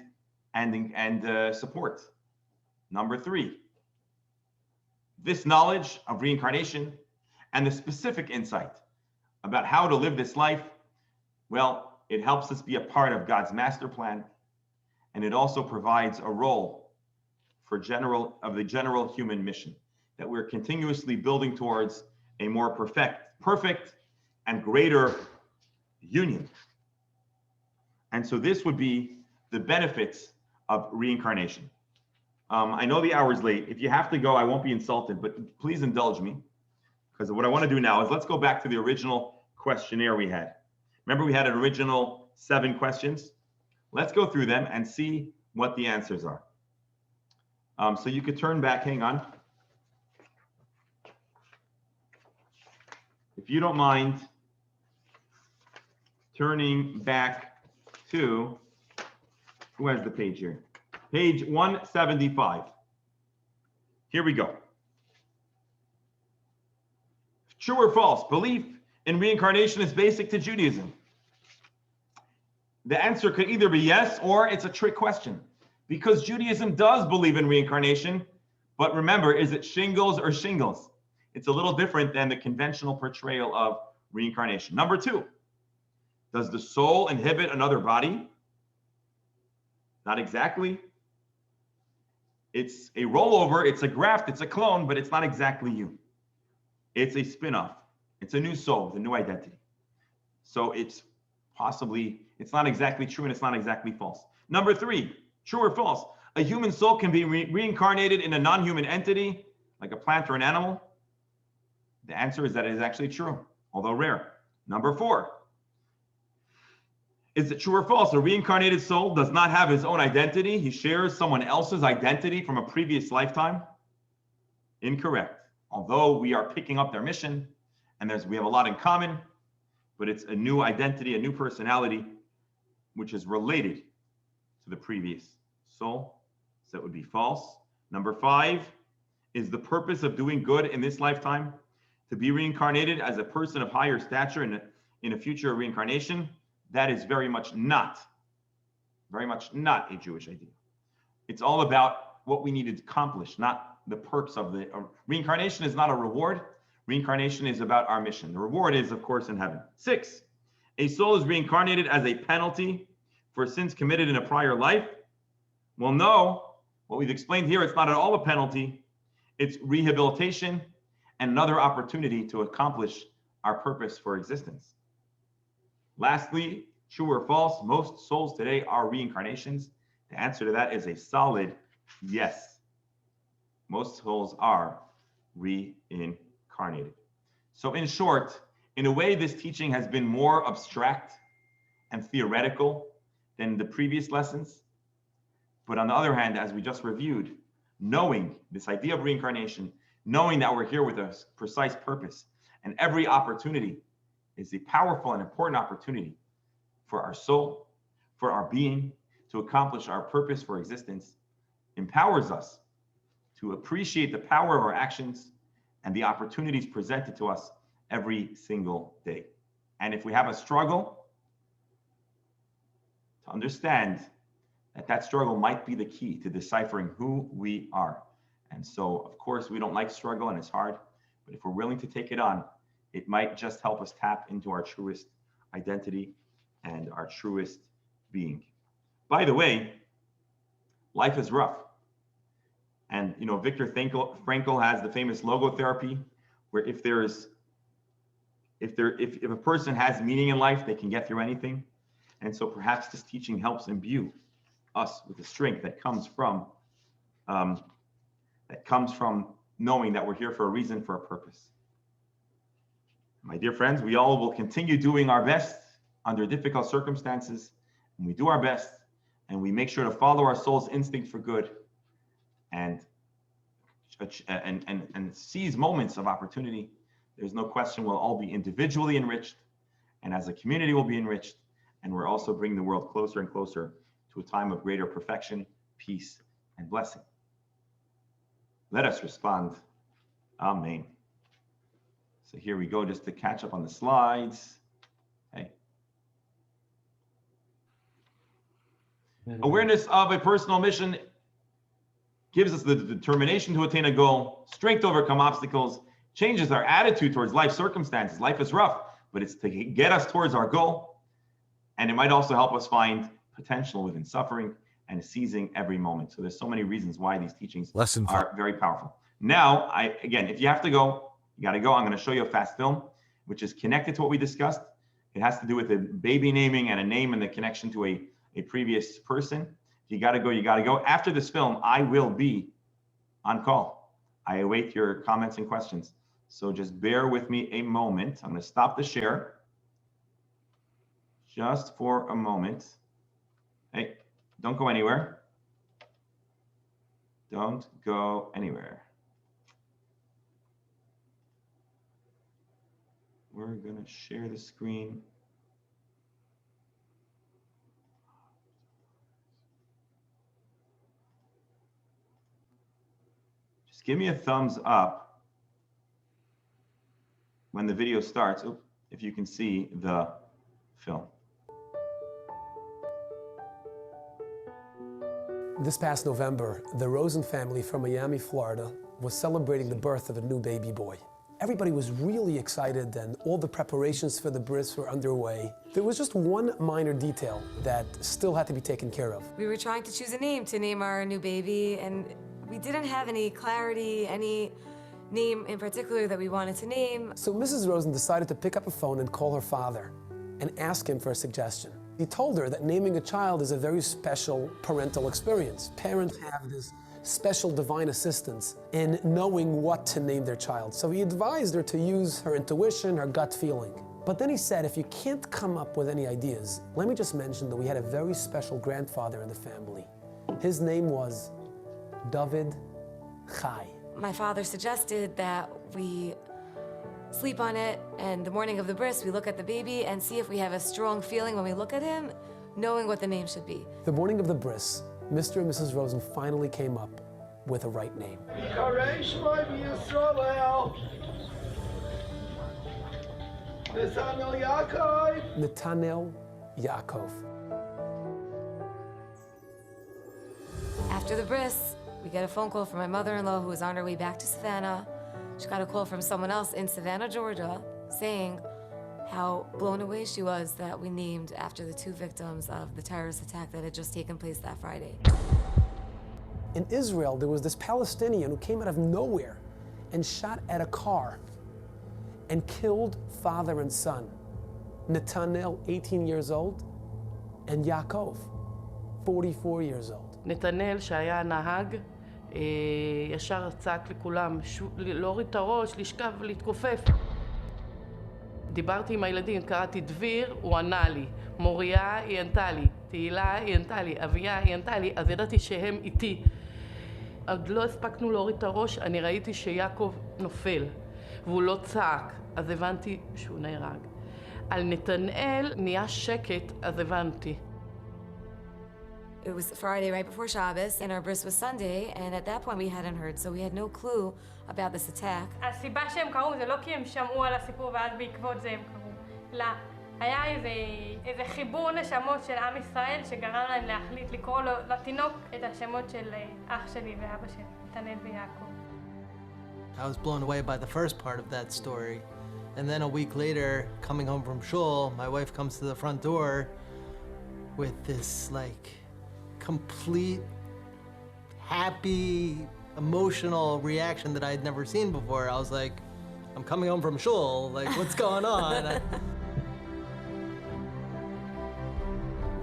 support. Number 3, this knowledge of reincarnation and the specific insight about how to live this life, well, it helps us be a part of God's master plan, and it also provides a role for the general human mission that we're continuously building towards a more perfect and greater union. And so this would be the benefits of reincarnation. I know the hour's late. If you have to go, I won't be insulted, but please indulge me, because what I want to do now is let's go back to the original questionnaire we had. Remember, we had an original 7 questions. Let's go through them and see what the answers are. So you could turn back, hang on. If you don't mind turning back to, who has the page here? Page 175. Here we go. True or false? Belief in reincarnation is basic to Judaism. The answer could either be yes, or it's a trick question, because Judaism does believe in reincarnation. But remember, is it shingles or shingles? It's a little different than the conventional portrayal of reincarnation. Number 2, does the soul inhabit another body? Not exactly. It's a rollover, it's a graft, it's a clone, but it's not exactly you. It's a spin-off. It's a new soul with a new identity. So it's not exactly true, and it's not exactly false. Number 3, true or false? A human soul can be reincarnated in a non-human entity, like a plant or an animal. The answer is that it is actually true, although rare. Number 4, is it true or false? A reincarnated soul does not have his own identity. He shares someone else's identity from a previous lifetime. Incorrect. Although we are picking up their mission, and we have a lot in common, but it's a new identity, a new personality, which is related to the previous soul. So it would be false. Number 5, is the purpose of doing good in this lifetime to be reincarnated as a person of higher stature in a future reincarnation? That is very much not a Jewish idea. It's all about what we need to accomplish, not the perks of the reincarnation. Is not a reward. Reincarnation is about our mission. The reward is, of course, in heaven. 6, a soul is reincarnated as a penalty for sins committed in a prior life. Well, no. What we've explained here, it's not at all a penalty. It's rehabilitation and another opportunity to accomplish our purpose for existence. Lastly, true or false, most souls today are reincarnations. The answer to that is a solid yes. Most souls are reincarnated. So in short, in a way, this teaching has been more abstract and theoretical than the previous lessons. But on the other hand, as we just reviewed, knowing this idea of reincarnation, knowing that we're here with a precise purpose, and every opportunity is a powerful and important opportunity for our soul, for our being, to accomplish our purpose for existence, empowers us to appreciate the power of our actions and the opportunities presented to us every single day. And if we have a struggle, to understand that struggle might be the key to deciphering who we are. And so, of course, we don't like struggle and it's hard, but if we're willing to take it on, it might just help us tap into our truest identity and our truest being. By the way, life is rough. And, Viktor Frankl has the famous logotherapy, where if a person has meaning in life, they can get through anything. And so perhaps this teaching helps imbue us with the strength that comes from knowing that we're here for a reason, for a purpose. My dear friends, we all will continue doing our best under difficult circumstances, and we do our best, and we make sure to follow our soul's instinct for good, and seize moments of opportunity. There's no question we'll all be individually enriched, and as a community we'll be enriched, and we're also bringing the world closer and closer to a time of greater perfection, peace, and blessing. Let us respond. Amen. So here we go, just to catch up on the slides. Okay. Awareness of a personal mission gives us the determination to attain a goal, strength to overcome obstacles, changes our attitude towards life circumstances. Life is rough, but it's to get us towards our goal. And it might also help us find potential within suffering and seizing every moment. So there's so many reasons why these teachings are very powerful. Now, again, if you have to go, you got to go. I'm going to show you a fast film, which is connected to what we discussed. It has to do with a baby naming and a name and the connection to a previous person. If you got to go, you got to go. After this film, I will be on call. I await your comments and questions. So just bear with me a moment. I'm going to stop the share just for a moment. Hey, don't go anywhere. Don't go anywhere. We're going to share the screen. Just give me a thumbs up when the video starts, if you can see the film. This past November, the Rosen family from Miami, Florida, was celebrating the birth of a new baby boy. Everybody was really excited and all the preparations for the bris were underway. There was just one minor detail that still had to be taken care of. We were trying to choose a name to name our new baby, and we didn't have any clarity, any name in particular that we wanted to name. So Mrs. Rosen decided to pick up a phone and call her father and ask him for a suggestion. He told her that naming a child is a very special parental experience. Parents have this special divine assistance in knowing what to name their child. So he advised her to use her intuition, her gut feeling. But then he said, if you can't come up with any ideas, let me just mention that we had a very special grandfather in the family. His name was David Chai. My father suggested that we sleep on it, and the morning of the bris, we look at the baby and see if we have a strong feeling when we look at him, knowing what the name should be. The morning of the bris, Mr. and Mrs. Rosen finally came up with a right name. Netanel Yaakov. After the bris, we get a phone call from my mother-in-law who was on her way back to Savannah. She got a call from someone else in Savannah, Georgia, saying how blown away she was that we named after the two victims of the terrorist attack that had just taken place that Friday. In Israel, there was this Palestinian who came out of nowhere and shot at a car and killed father and son. Netanel, 18 years old, and Yaakov, 44 years old. נתנאל שהיה הנהג, ישר צעק לכולם, להוריד את הראש, לשכב ולהתכופף. דיברתי עם הילדים, קראתי דביר, הוא ענה לי. מוריה היא ענתה לי, תהילה היא ענתה לי, אביה היא ענתה לי, אז ידעתי שהם איתי. עוד לא הספקנו להוריד את הראש, אני ראיתי שיעקב נופל, והוא לא צעק, אז הבנתי שהוא נהרג. על נתנאל נהיה שקט, אז הבנתי. It was Friday right before Shabbos, and our bris was Sunday, and at that point we hadn't heard, so we had no clue about this attack. הסיבה שהם קראו זה לא כי הם שמעו על הסיפור ואז בעקבות זה הם קראו. לא, היה איזה חיבור נשמות של עם ישראל שגרם להם להחליט לקרוא לתינוק את השמות של אח שלי ואבא שלי, נתנאל ויעקב. I was blown away by the first part of that story. And then a week later, coming home from shul, my wife comes to the front door with this complete, happy, emotional reaction that I had never seen before. I was like, I'm coming home from shul, what's going on?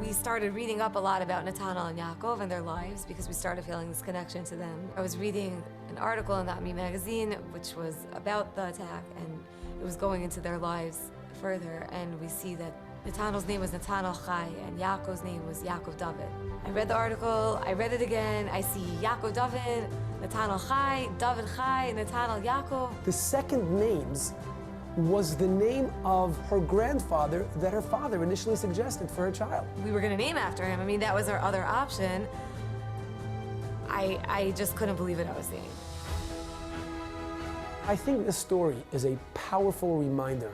We started reading up a lot about Netanel and Yaakov and their lives because we started feeling this connection to them. I was reading an article in the Ami magazine which was about the attack, and it was going into their lives further, and we see that Netanel's name was Netanel Chai and Yaakov's name was Yaakov David. I read the article, I read it again, I see Yaakov David, Netanel Chai, David Chai, Netanel Yaakov. The second names was the name of her grandfather that her father initially suggested for her child. We were gonna name after him. I mean, that was our other option. I just couldn't believe what I was seeing. I think this story is a powerful reminder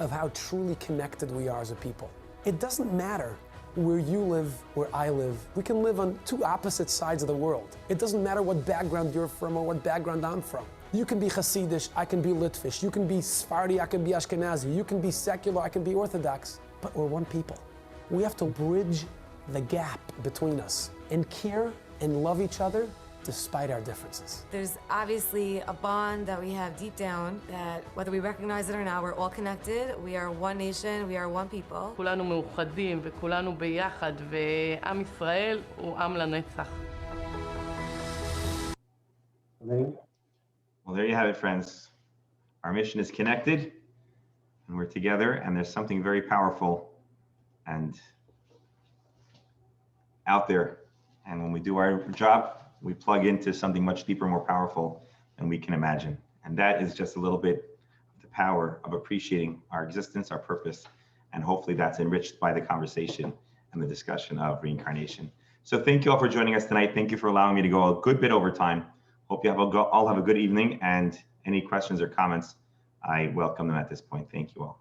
of how truly connected we are as a people. It doesn't matter where you live, where I live. We can live on two opposite sides of the world. It doesn't matter what background you're from or what background I'm from. You can be Hasidish, I can be Litvish. You can be Sephardi, I can be Ashkenazi. You can be secular, I can be Orthodox. But we're one people. We have to bridge the gap between us and care and love each other despite our differences. There's obviously a bond that we have deep down that whether we recognize it or not, we're all connected. We are one nation, we are one people. כולנו מאוחדים וכולנו ביחד, ועם ישראל הוא עם לנצח. Well, there you have it, friends. Our mission is connected, and we're together, and there's something very powerful and out there. And when we do our job, we plug into something much deeper, more powerful than we can imagine. And that is just a little bit of the power of appreciating our existence, our purpose, and hopefully that's enriched by the conversation and the discussion of reincarnation. So thank you all for joining us tonight. Thank you for allowing me to go a good bit over time. Hope you all have a good evening, and any questions or comments, I welcome them at this point. Thank you all.